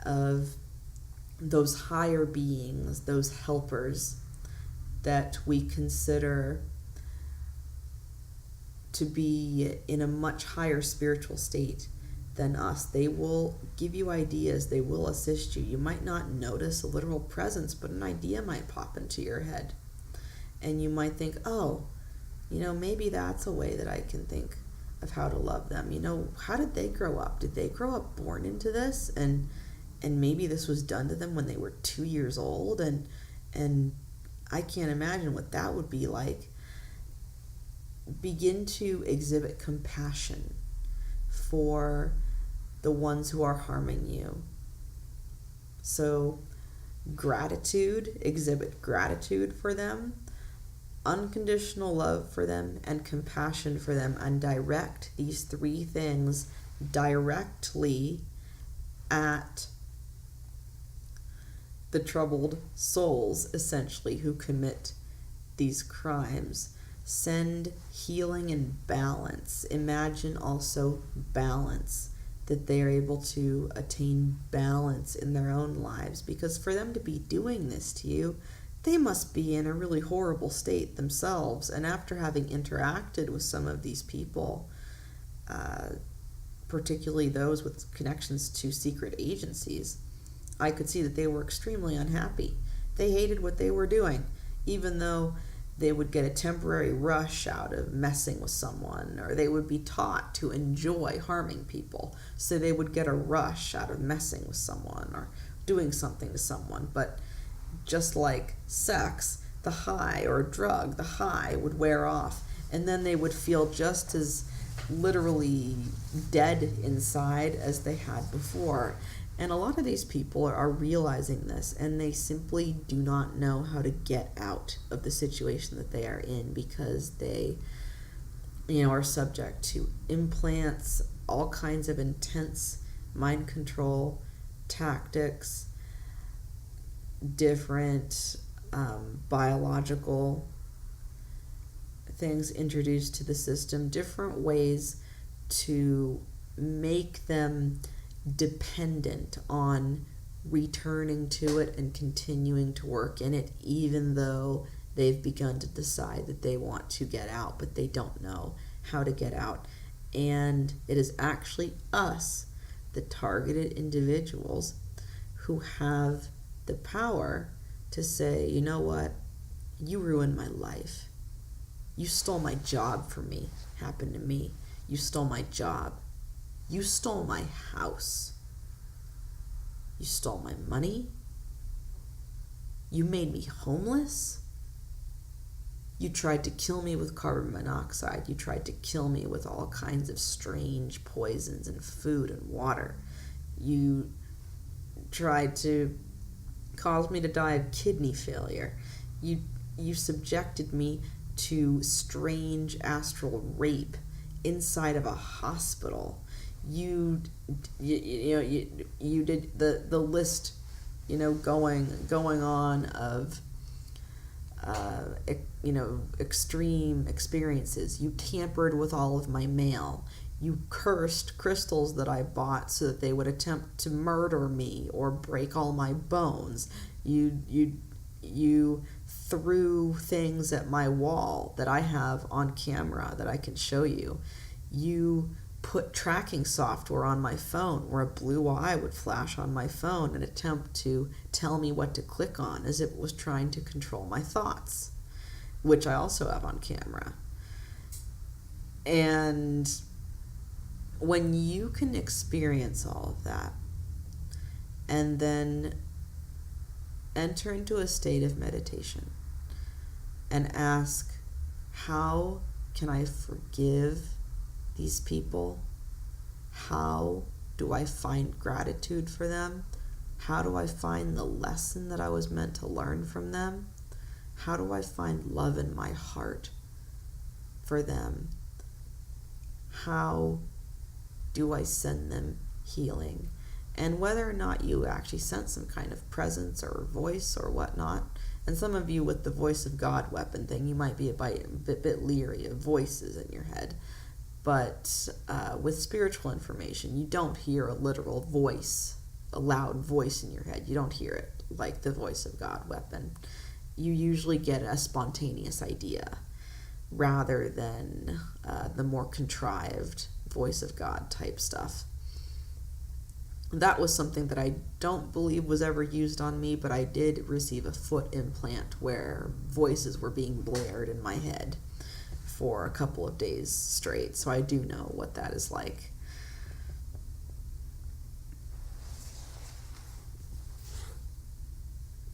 of those higher beings, those helpers that we consider to be in a much higher spiritual state than us. They will give you ideas. They will assist you. You might not notice a literal presence, but an idea might pop into your head. And you might think, oh, maybe that's a way that I can think of how to love them. How did they grow up? Did they grow up born into this? And maybe this was done to them when they were 2 years old. And I can't imagine what that would be like. Begin to exhibit compassion for the ones who are harming you. So exhibit gratitude for them, unconditional love for them, and compassion for them, and direct these three things directly at the troubled souls, essentially, who commit these crimes. Send healing and balance. Imagine also balance, that they are able to attain balance in their own lives, because for them to be doing this to you, they must be in a really horrible state themselves. And after having interacted with some of these people, particularly those with connections to secret agencies, I could see that they were extremely unhappy. They hated what they were doing, even though they would get a temporary rush out of messing with someone, or they would be taught to enjoy harming people. So they would get a rush out of messing with someone or doing something to someone. But just like sex, the high, or a drug, the high would wear off, and then they would feel just as literally dead inside as they had before. And a lot of these people are realizing this, and they simply do not know how to get out of the situation that they are in, because they, are subject to implants, all kinds of intense mind control tactics, different biological things introduced to the system, different ways to make them dependent on returning to it and continuing to work in it, even though they've begun to decide that they want to get out, but they don't know how to get out. And it is actually us, the targeted individuals, who have the power to say, you know what, you ruined my life. You stole my job from me, happened to me. You stole my job. You stole my house. You stole my money. You made me homeless. You tried to kill me with carbon monoxide. You tried to kill me with all kinds of strange poisons in food and water. You tried to cause me to die of kidney failure. You subjected me to strange astral rape inside of a hospital. You did the list, going on of extreme experiences. You tampered with all of my mail. You cursed crystals that I bought so that they would attempt to murder me or break all my bones. You threw things at my wall that I have on camera that I can show you. You put tracking software on my phone where a blue eye would flash on my phone and attempt to tell me what to click on, as it was trying to control my thoughts, which I also have on camera. And when you can experience all of that and then enter into a state of meditation and ask, how can I forgive these people? How do I find gratitude for them? How do I find the lesson that I was meant to learn from them? How do I find love in my heart for them? How do I send them healing? And whether or not you actually sense some kind of presence or voice or whatnot, and some of you with the voice of God weapon thing, you might be a bit leery of voices in your head. But with spiritual information, you don't hear a literal voice, a loud voice in your head. You don't hear it like the voice of God weapon. You usually get a spontaneous idea rather than the more contrived voice of God type stuff. That was something that I don't believe was ever used on me, but I did receive a foot implant where voices were being blared in my head for a couple of days straight, so I do know what that is like.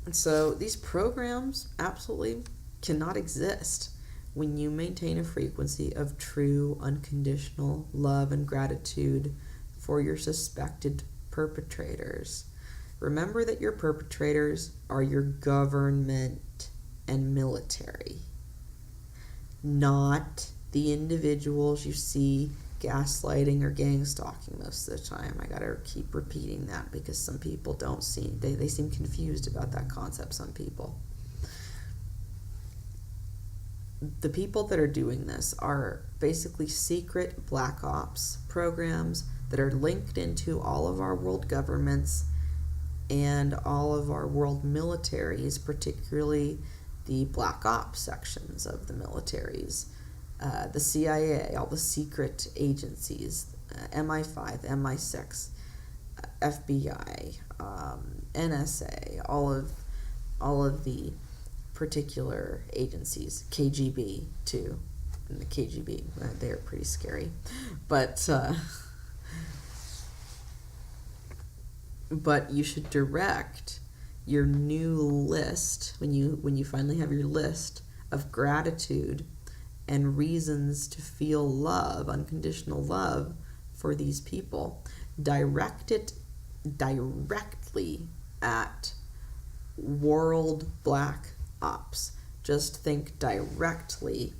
And so these programs absolutely cannot exist when you maintain a frequency of true, unconditional love and gratitude for your suspected perpetrators. Remember that your perpetrators are your government and military, not the individuals you see gaslighting or gang stalking most of the time. I gotta keep repeating that because some people they seem confused about that concept, some people. The people that are doing this are basically secret black ops programs that are linked into all of our world governments and all of our world militaries, particularly the black ops sections of the militaries, the CIA, all the secret agencies, MI5, MI6, FBI, NSA, all of the particular agencies, KGB too. And the KGB, they're pretty scary. But you should direct your new list, when you finally have your list of gratitude and reasons to feel love, unconditional love for these people, direct it directly at world black ops. Just think directly.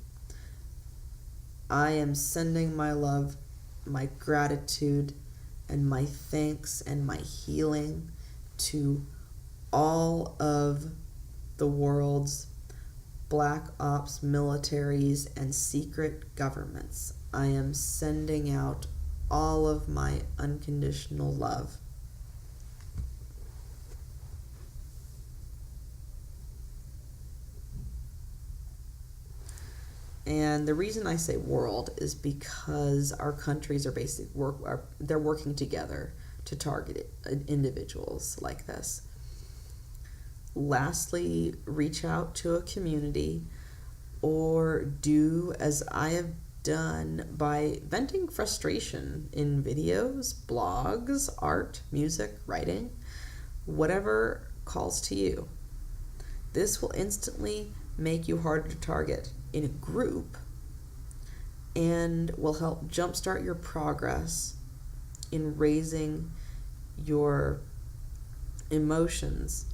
I am sending my love, my gratitude, and my thanks and my healing to all of the world's black ops militaries and secret governments. I am sending out all of my unconditional love. And the reason I say world is because our countries are they're working together to target individuals like this. Lastly, reach out to a community, or do as I have done by venting frustration in videos, blogs, art, music, writing, whatever calls to you. This will instantly make you harder to target in a group and will help jumpstart your progress in raising your emotions,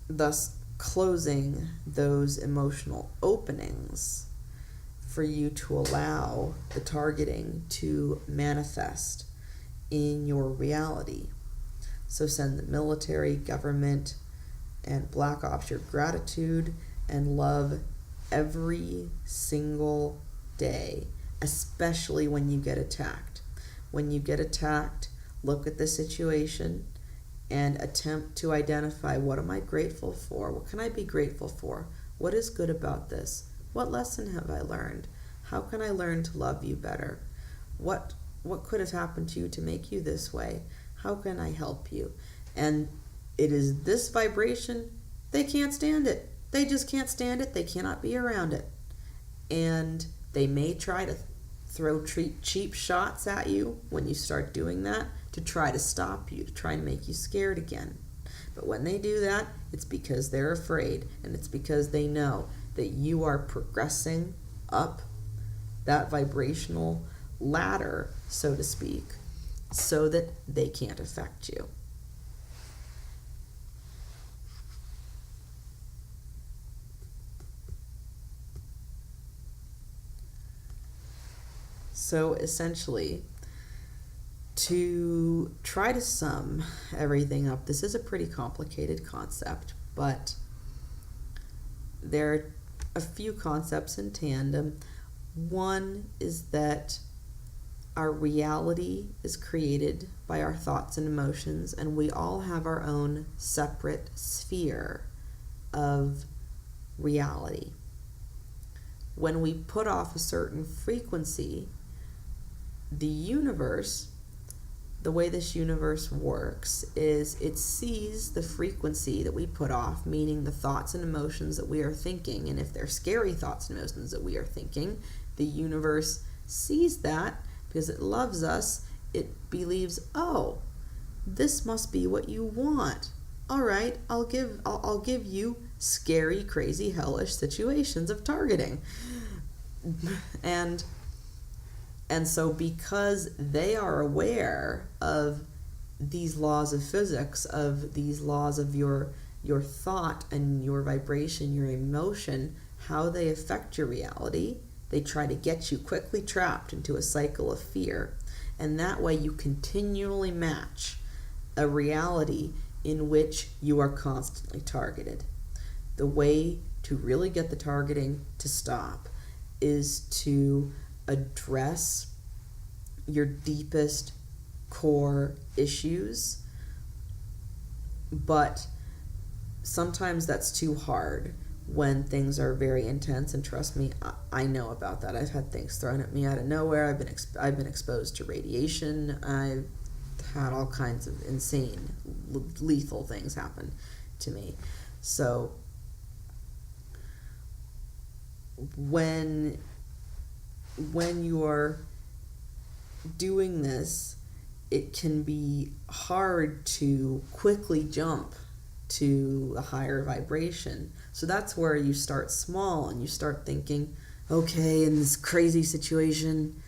thus closing those emotional openings for you to allow the targeting to manifest in your reality. So send the military, government, and Black Ops your gratitude and love every single day, especially when you get attacked. When you get attacked, look at the situation and attempt to identify, what am I grateful for? What can I be grateful for? What is good about this? What lesson have I learned? How can I learn to love you better? What could have happened to you to make you this way? How can I help you? And it is this vibration, they can't stand it. They just can't stand it. They cannot be around it. And they may try to throw cheap shots at you when you start doing that to try to stop you, to try and make you scared again. But when they do that, it's because they're afraid, and it's because they know that you are progressing up that vibrational ladder, so to speak, so that they can't affect you. So essentially, to try to sum everything up, this is a pretty complicated concept, but there are a few concepts in tandem. One is that our reality is created by our thoughts and emotions, and we all have our own separate sphere of reality. When we put off a certain frequency, the universe, the way this universe works is it sees the frequency that we put off, meaning the thoughts and emotions that we are thinking. And if they're scary thoughts and emotions that we are thinking, the universe sees that because it loves us. It believes, oh, this must be what you want. All right, I'll give you scary, crazy, hellish situations of targeting. And so because they are aware of these laws of physics, of these laws of your thought and your vibration, your emotion, how they affect your reality, they try to get you quickly trapped into a cycle of fear. And that way you continually match a reality in which you are constantly targeted. The way to really get the targeting to stop is to address your deepest core issues, but sometimes that's too hard when things are very intense. And trust me, I know about that. I've had things thrown at me out of nowhere. I've been exposed to radiation. I've had all kinds of insane, lethal things happen to me. So when you're doing this, it can be hard to quickly jump to a higher vibration. So that's where you start small and you start thinking, okay, in this crazy situation,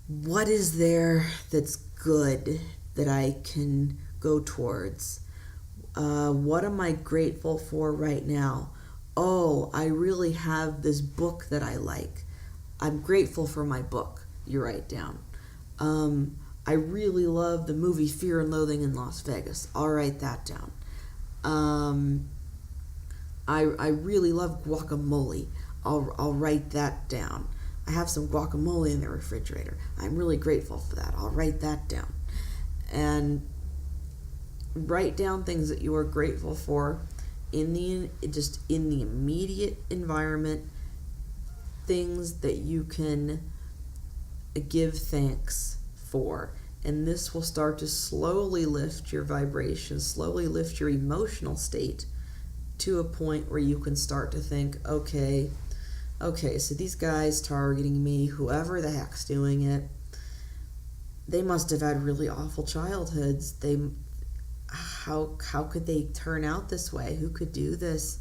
what is there that's good that I can go towards? What am I grateful for right now? Oh, I really have this book that I like. I'm grateful for my book. You write down. I really love the movie Fear and Loathing in Las Vegas. I'll write that down. I really love guacamole. I'll write that down. I have some guacamole in the refrigerator. I'm really grateful for that. I'll write that down. And write down things that you are grateful for in the immediate environment, things that you can give thanks for. And this will start to slowly lift your vibration, slowly lift your emotional state to a point where you can start to think, okay, so these guys targeting me, whoever the heck's doing it, they must have had really awful childhoods. How could they turn out this way? Who could do this?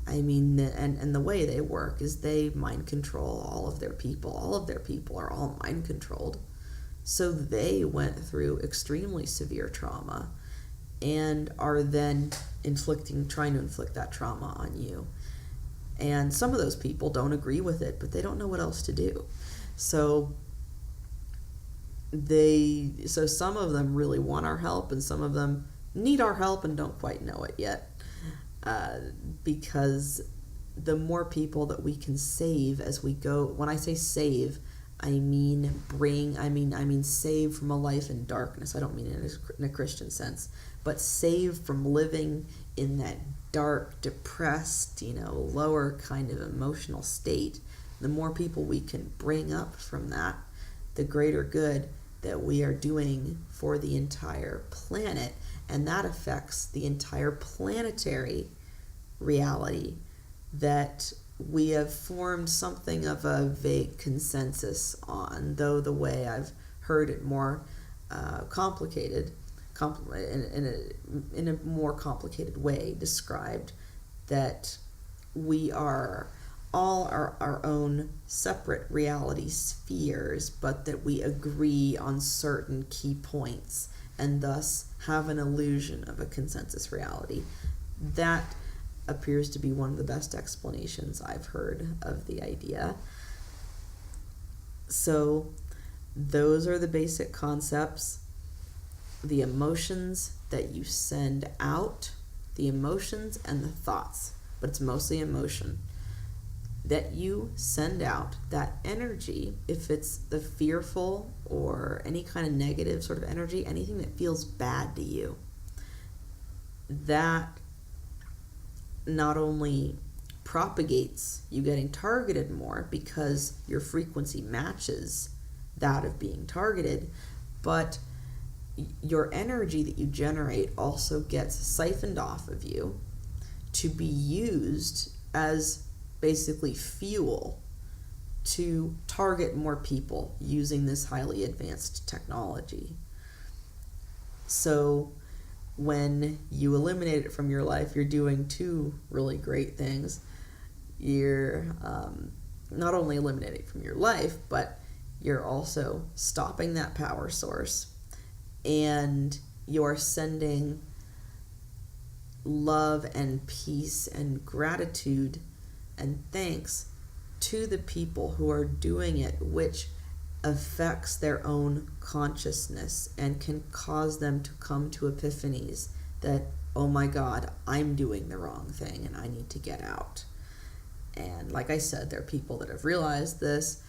I mean, and the way they work is they mind control all of their people. All of their people are all mind controlled. So they went through extremely severe trauma and are then trying to inflict that trauma on you. And some of those people don't agree with it, but they don't know what else to do. So some of them really want our help, and some of them need our help and don't quite know it yet. Because the more people that we can save as we go, when I say save, I mean save from a life in darkness. I don't mean it in a Christian sense, but save from living in that dark, depressed, lower kind of emotional state. The more people we can bring up from that, the greater good that we are doing for the entire planet. And that affects the entire planetary reality that we have formed something of a vague consensus on, though the way I've heard it more complicated, in a more complicated way described, that we are all our own separate reality spheres, but that we agree on certain key points and thus have an illusion of a consensus reality. That appears to be one of the best explanations I've heard of the idea. So those are the basic concepts. The emotions that you send out, the emotions and the thoughts, but it's mostly emotion that you send out, that energy, if it's the fearful or any kind of negative sort of energy, anything that feels bad to you, that not only propagates you getting targeted more because your frequency matches that of being targeted, but your energy that you generate also gets siphoned off of you to be used as basically fuel to target more people using this highly advanced technology. So when you eliminate it from your life, you're doing two really great things. You're not only eliminating it from your life, but you're also stopping that power source, and you're sending love and peace and gratitude and thanks to the people who are doing it, which affects their own consciousness and can cause them to come to epiphanies that, oh my God, I'm doing the wrong thing and I need to get out. And like I said, there are people that have realized this,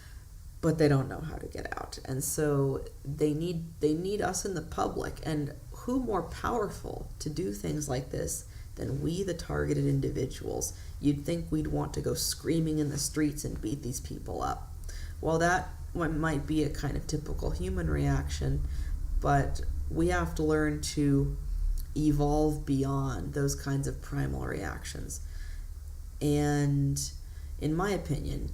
but they don't know how to get out. And so they need us in the public. And who more powerful to do things like this than we, the targeted individuals? You'd think we'd want to go screaming in the streets and beat these people up. Well, that one might be a kind of typical human reaction, but we have to learn to evolve beyond those kinds of primal reactions. And in my opinion,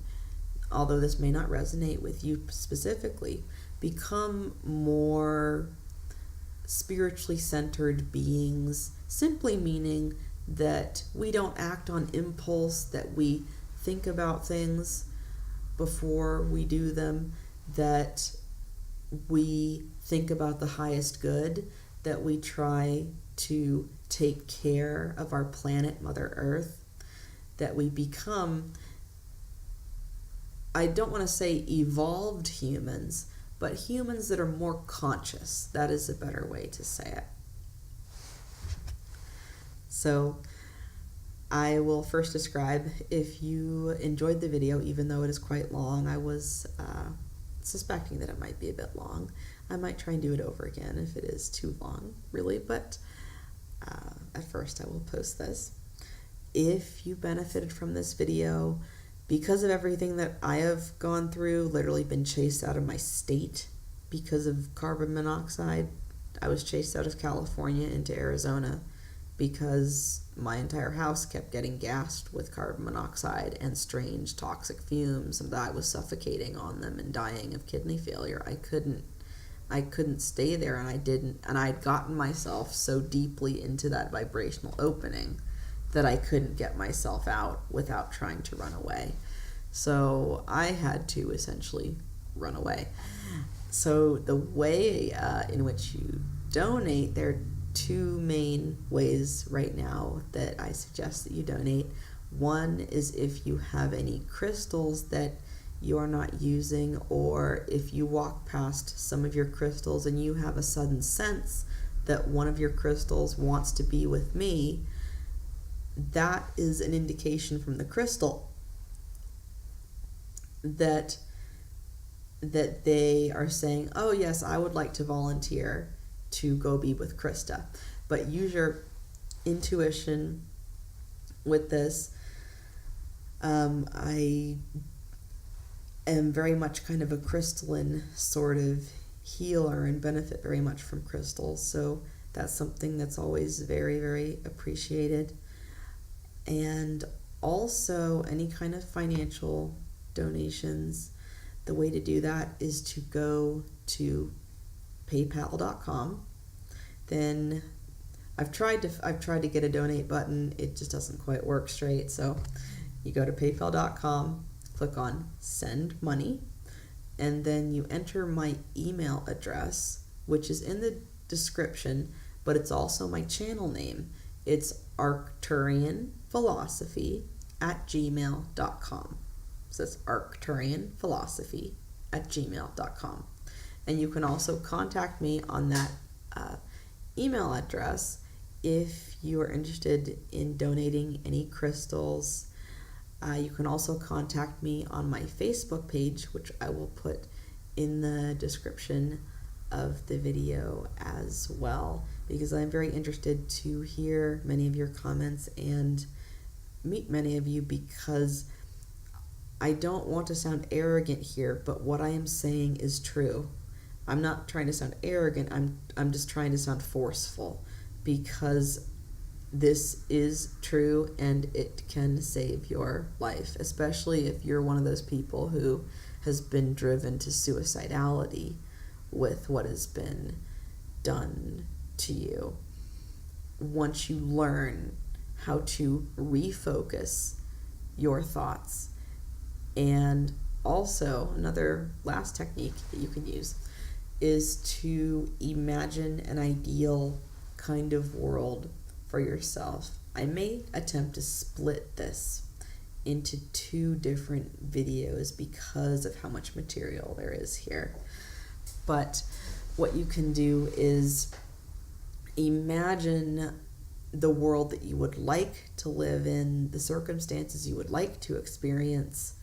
although this may not resonate with you specifically, become more spiritually centered beings, simply meaning that we don't act on impulse, that we think about things before we do them, that we think about the highest good, that we try to take care of our planet, Mother Earth, that we become, I don't want to say evolved humans, but humans that are more conscious. That is a better way to say it. So I will first describe, if you enjoyed the video, even though it is quite long, I was suspecting that it might be a bit long. I might try and do it over again if it is too long, really, but at first I will post this. If you benefited from this video, because of everything that I have gone through, literally been chased out of my state because of carbon monoxide. I was chased out of California into Arizona because my entire house kept getting gassed with carbon monoxide and strange toxic fumes, and I was suffocating on them and dying of kidney failure. I couldn't stay there, and I didn't, and I'd gotten myself so deeply into that vibrational opening that I couldn't get myself out without trying to run away. So I had to essentially run away. So the way in which you donate, there are two main ways right now that I suggest that you donate. One is if you have any crystals that you are not using, or if you walk past some of your crystals and you have a sudden sense that one of your crystals wants to be with me, that is an indication from the crystal that they are saying, oh yes, I would like to volunteer to go be with Krista. But use your intuition with this. I am very much kind of a crystalline sort of healer and benefit very much from crystals, so that's something that's always very, very appreciated. And also any kind of financial donations, the way to do that is to go to paypal.com. Then I've tried to get a donate button, it just doesn't quite work straight. So you go to paypal.com, click on send money, and then you enter my email address, which is in the description, but it's also my channel name. It's ArcturianPhilosophy@gmail.com. So it's ArcturianPhilosophy@gmail.com. And you can also contact me on that email address if you are interested in donating any crystals. You can also contact me on my Facebook page, which I will put in the description of the video as well, because I'm very interested to hear many of your comments and meet many of you, because I don't want to sound arrogant here, but what I am saying is true. I'm not trying to sound arrogant, I'm just trying to sound forceful, because this is true and it can save your life, especially if you're one of those people who has been driven to suicidality with what has been done to you. Once you learn how to refocus your thoughts, and also another last technique that you can use is to imagine an ideal kind of world for yourself. I may attempt to split this into two different videos because of how much material there is here. But what you can do is imagine the world that you would like to live in, the circumstances you would like to experience,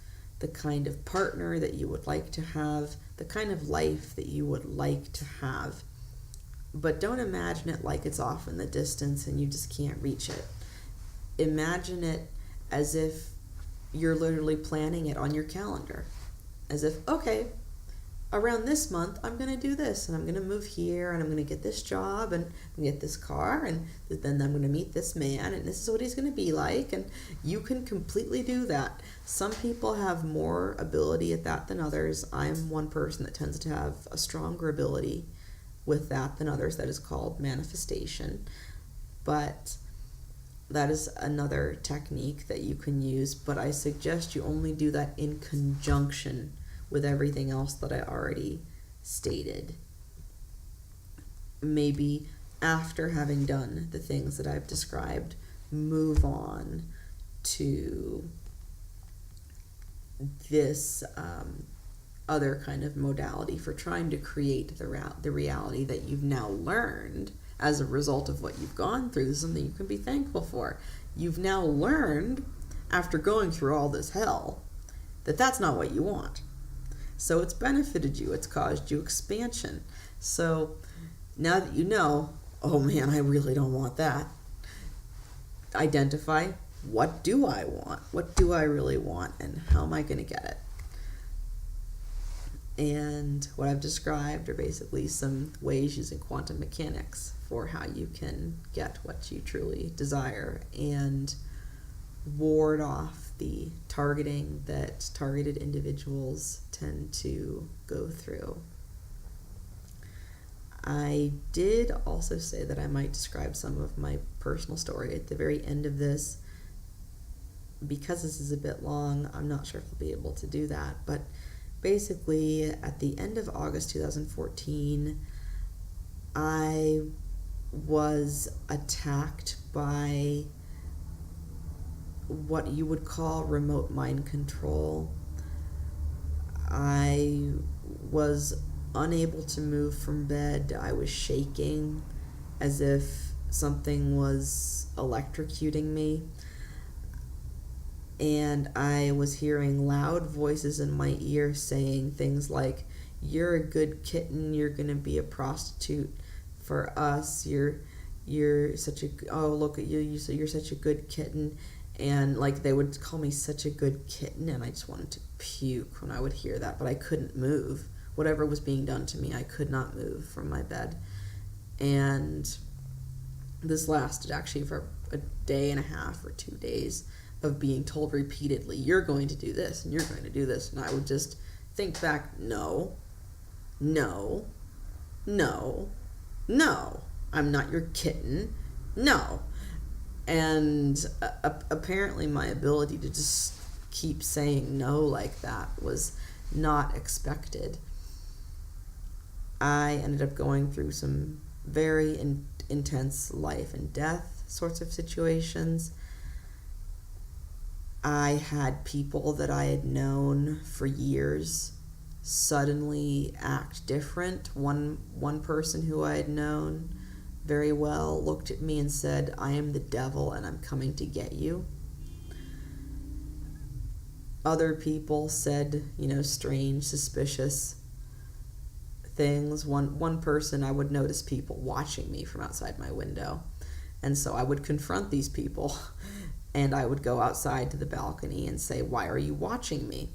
the kind of partner that you would like to have, the kind of life that you would like to have. But don't imagine it like it's off in the distance and you just can't reach it. Imagine it as if you're literally planning it on your calendar. As if, okay, around this month, I'm going to do this, and I'm going to move here, and I'm going to get this job, and get this car, and then I'm going to meet this man, and this is what he's going to be like. And you can completely do that. Some people have more ability at that than others. I'm one person that tends to have a stronger ability with that than others. That is called manifestation. But that is another technique that you can use, but I suggest you only do that in conjunction with everything else that I already stated. Maybe after having done the things that I've described, move on to this other kind of modality for trying to create the reality that you've now learned as a result of what you've gone through. This is something you can be thankful for. You've now learned, after going through all this hell, that that's not what you want. So it's benefited you. It's caused you expansion. So now that you know, oh man, I really don't want that, identify, what do I want? What do I really want? And how am I going to get it? And what I've described are basically some ways using quantum mechanics for how you can get what you truly desire and ward off the targeting that targeted individuals tend to go through. I did also say that I might describe some of my personal story at the very end of this. Because this is a bit long, I'm not sure if I'll be able to do that, but basically, at the end of August 2014, I was attacked by what you would call remote mind control. I was unable to move from bed. I was shaking as if something was electrocuting me. And I was hearing loud voices in my ear saying things like, "You're a good kitten, you're going to be a prostitute for us, you're such a, oh, look at you, you're such a good kitten." And like they would call me such a good kitten, and I just wanted to puke when I would hear that, but I couldn't move. Whatever was being done to me, I could not move from my bed. And this lasted actually for a day and a half or 2 days of being told repeatedly, "You're going to do this, and you're going to do this." And I would just think back, no, I'm not your kitten, no. And apparently my ability to just keep saying no like that was not expected. I ended up going through some very intense life and death sorts of situations. I had people that I had known for years suddenly act different. One person who I had known very well looked at me and said, "I am the devil and I'm coming to get you." Other people said, strange, suspicious things. One person, I would notice people watching me from outside my window. And so I would confront these people and I would go outside to the balcony and say, "Why are you watching me?"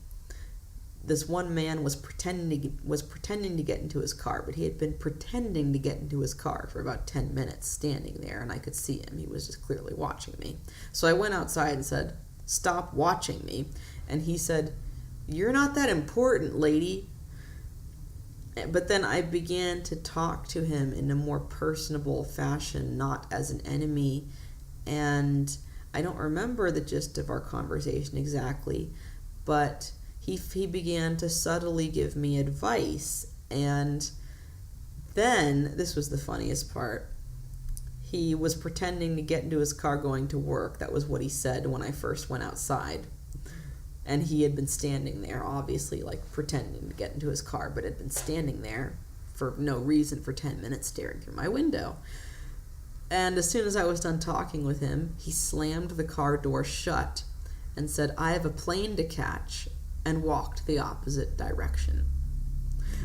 This one man was pretending to get into his car, but he had been pretending to get into his car for about 10 minutes standing there, and I could see him. He was just clearly watching me. So I went outside and said, "Stop watching me." And he said, "You're not that important, lady." But then I began to talk to him in a more personable fashion, not as an enemy. And I don't remember the gist of our conversation exactly, but he began to subtly give me advice. And then, this was the funniest part, he was pretending to get into his car going to work. That was what he said when I first went outside. And he had been standing there, obviously, like pretending to get into his car, but had been standing there for no reason for 10 minutes staring through my window. And as soon as I was done talking with him, he slammed the car door shut and said, "I have a plane to catch," and walked the opposite direction.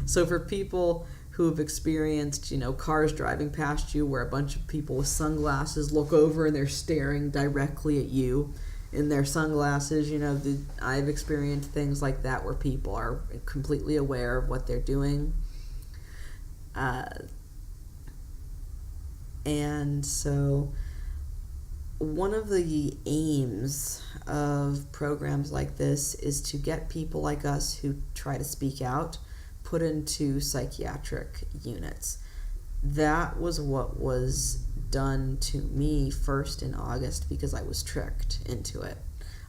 So for people who have experienced, cars driving past you where a bunch of people with sunglasses look over and they're staring directly at you, in their sunglasses. I've experienced things like that where people are completely aware of what they're doing. And so one of the aims of programs like this is to get people like us who try to speak out put into psychiatric units. That was what was done to me first in August because I was tricked into it.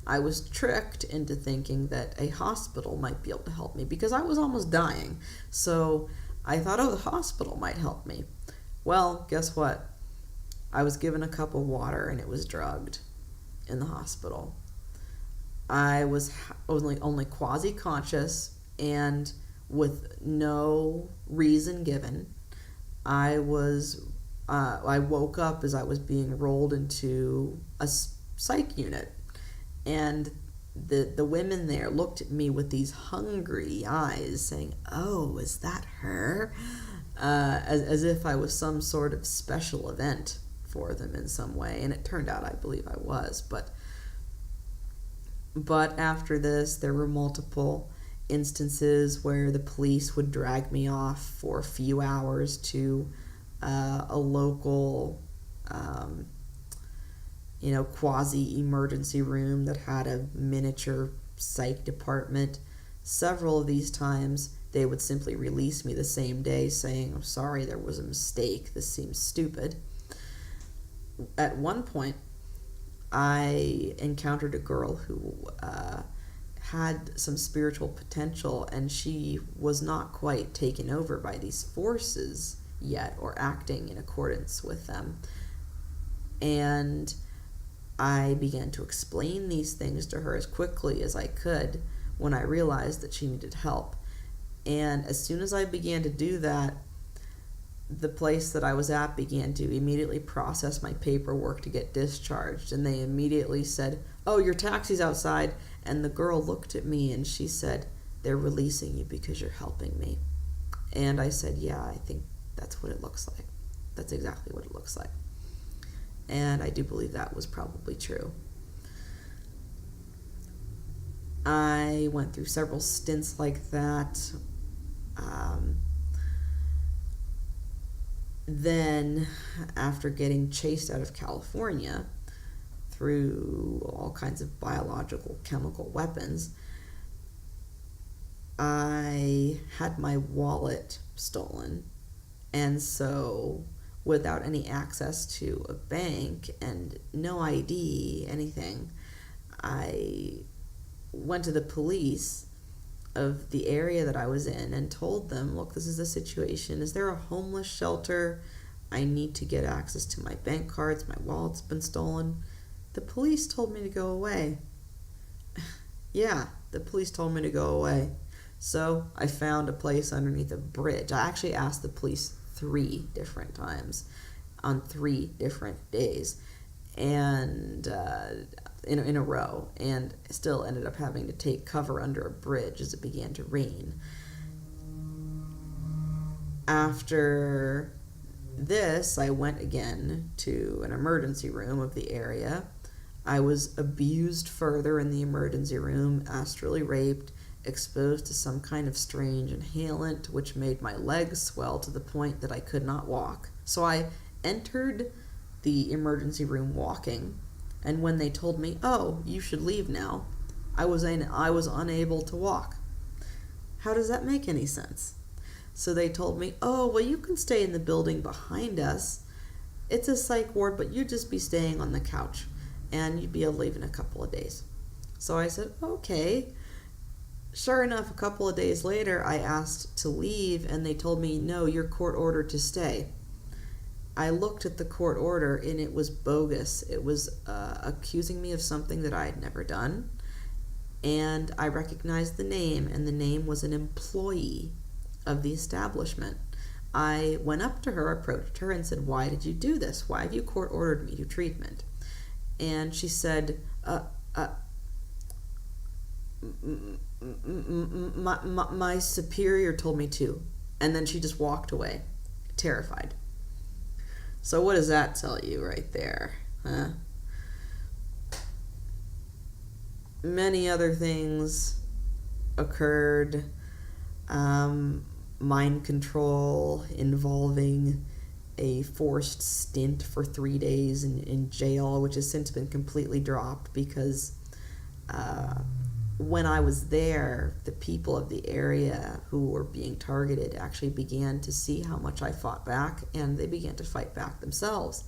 I was tricked into thinking that a hospital might be able to help me because I was almost dying. So I thought, oh, the hospital might help me. Well, guess what? I was given a cup of water and it was drugged in the hospital. I was only quasi-conscious, and with no reason given, I woke up as I was being rolled into a psych unit, and the women there looked at me with these hungry eyes saying, oh, is that her? As if I was some sort of special event for them in some way, and it turned out I believe I was. But after this, there were multiple instances where the police would drag me off for a few hours to a local quasi-emergency room that had a miniature psych department. Several of these times, they would simply release me the same day saying, I'm sorry, there was a mistake. This seems stupid. At one point, I encountered a girl who had some spiritual potential, and she was not quite taken over by these forces yet or acting in accordance with them. And I began to explain these things to her as quickly as I could when I realized that she needed help. And as soon as I began to do that, the place that I was at began to immediately process my paperwork to get discharged. And they immediately said, oh, your taxi's outside. And the girl looked at me and she said, they're releasing you because you're helping me. And I said, yeah, I think that's what it looks like. That's exactly what it looks like. And I do believe that was probably true. I went through several stints like that. Then, after getting chased out of California through all kinds of biological, chemical weapons, I had my wallet stolen. And so, without any access to a bank and no ID, anything, I went to the police of the area that I was in and told them, look, this is the situation. Is there a homeless shelter? I need to get access to my bank cards. My wallet's been stolen. The police told me to go away. Yeah, the police told me to go away. So I found a place underneath a bridge. I actually asked the police 3 different times on 3 different days, and in a row, and still ended up having to take cover under a bridge as it began to rain. After this, I went again to an emergency room of the area. I was abused further in the emergency room, astrally raped, exposed to some kind of strange inhalant which made my legs swell to the point that I could not walk. So I entered the emergency room walking, and when they told me, oh, you should leave now, I was unable to walk. How does that make any sense? So they told me, oh, well, you can stay in the building behind us. It's a psych ward, but you'd just be staying on the couch, and you'd be able to leave in a couple of days. So I said, okay. Sure enough, a couple of days later, I asked to leave, and they told me, no, you're court ordered to stay. I looked at the court order, and it was bogus. It was accusing me of something that I had never done, and I recognized the name, and the name was an employee of the establishment. I went up to her, approached her, and said, why did you do this? Why have you court ordered me to treatment? And she said, my superior told me to. And then she just walked away, terrified. So what does that tell you right there? Huh? many other things occurred. Mind control involving a forced stint for 3 days in jail, which has since been completely dropped because when I was there, the people of the area who were being targeted actually began to see how much I fought back, and they began to fight back themselves.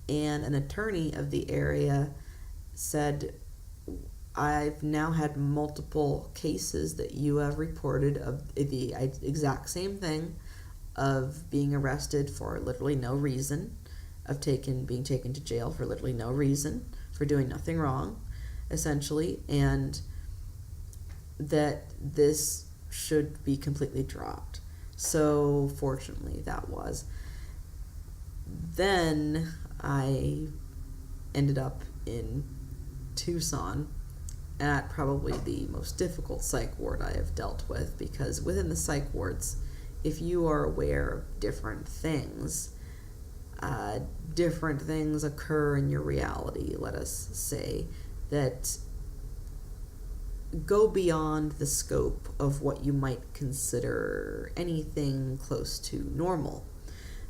And an attorney of the area said, I've now had multiple cases that you have reported of the exact same thing, of being arrested for literally no reason, of being taken to jail for literally no reason, for doing nothing wrong, essentially, and that this should be completely dropped. So fortunately that was. Then I ended up in Tucson at probably the most difficult psych ward I have dealt with, because within the psych wards, if you are aware of different things occur in your reality, let us say, that go beyond the scope of what you might consider anything close to normal.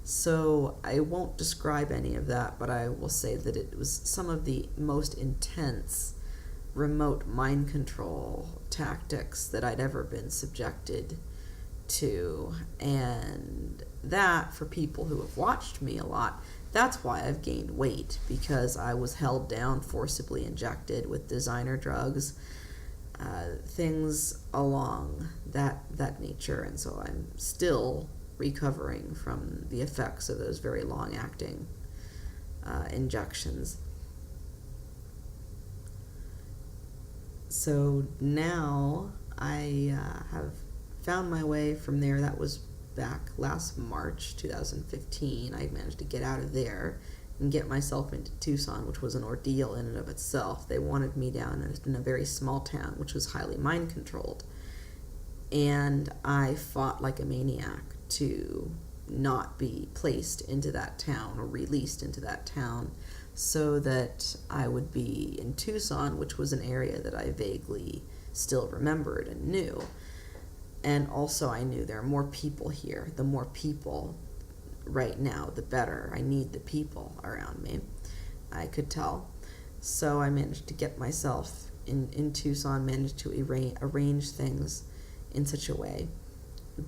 So I won't describe any of that, but I will say that it was some of the most intense remote mind control tactics that I'd ever been subjected to. And that, for people who have watched me a lot, that's why I've gained weight, because I was held down, forcibly injected with designer drugs, things along that nature. And so I'm still recovering from the effects of those very long-acting injections. So now I have found my way from there. That was back last March 2015. I managed to get out of there and get myself into Tucson, which was an ordeal in and of itself. They wanted me down in a very small town, which was highly mind controlled. And I fought like a maniac to not be placed into that town or released into that town, so that I would be in Tucson, which was an area that I vaguely still remembered and knew. And also I knew there are more people here. The more people right now, the better. I need the people around me, I could tell. So I managed to get myself in Tucson, managed to arrange things in such a way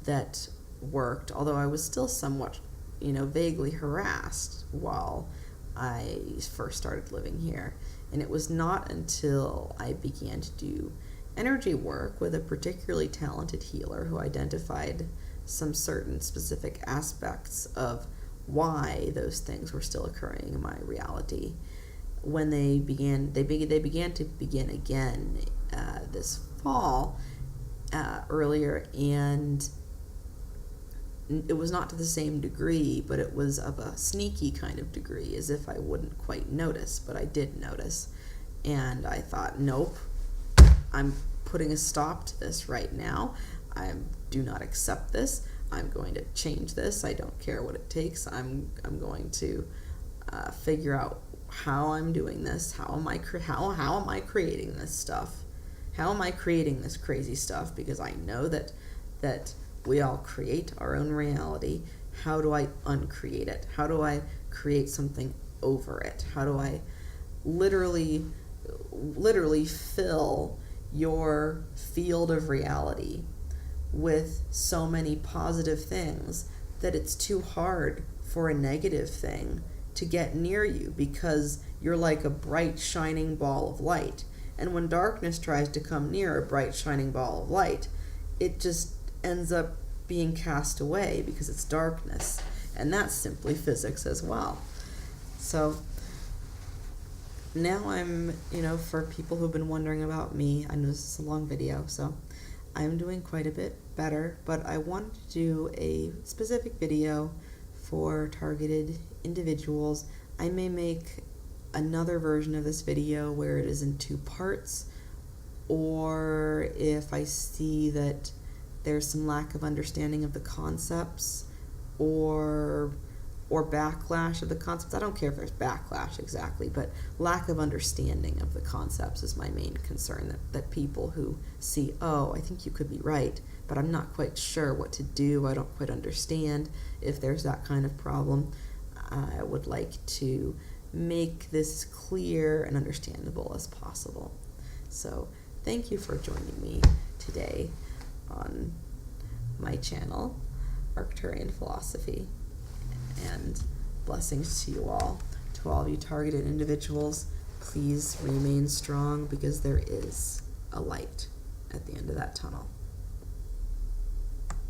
that worked, although I was still somewhat, vaguely harassed while I first started living here. And it was not until I began to do energy work with a particularly talented healer who identified some certain specific aspects of why those things were still occurring in my reality, when they began to begin again this fall, earlier, and it was not to the same degree, but it was of a sneaky kind of degree, as if I wouldn't quite notice, but I did notice. And I thought, nope, I'm putting a stop to this right now. I do not accept this. I'm going to change this. I don't care what it takes. I'm going to figure out how I'm doing this. How am I creating this stuff? How am I creating this crazy stuff? Because I know that we all create our own reality. How do I uncreate it? How do I create something over it? How do I literally fill your field of reality with so many positive things that it's too hard for a negative thing to get near you, because you're like a bright shining ball of light. And when darkness tries to come near a bright shining ball of light, it just ends up being cast away because it's darkness. And that's simply physics as well. So now I'm, for people who've been wondering about me, I know this is a long video, so I'm doing quite a bit better, but I wanted to do a specific video for targeted individuals. I may make another version of this video where it is in 2 parts, or if I see that there's some lack of understanding of the concepts, or or backlash of the concepts. I don't care if there's backlash exactly, but lack of understanding of the concepts is my main concern, that people who see, oh, I think you could be right, but I'm not quite sure what to do, I don't quite understand. If there's that kind of problem, I would like to make this clear and understandable as possible. So thank you for joining me today on my channel, Arcturian Philosophy, and blessings to you all. To all of you targeted individuals, please remain strong, because there is a light at the end of that tunnel.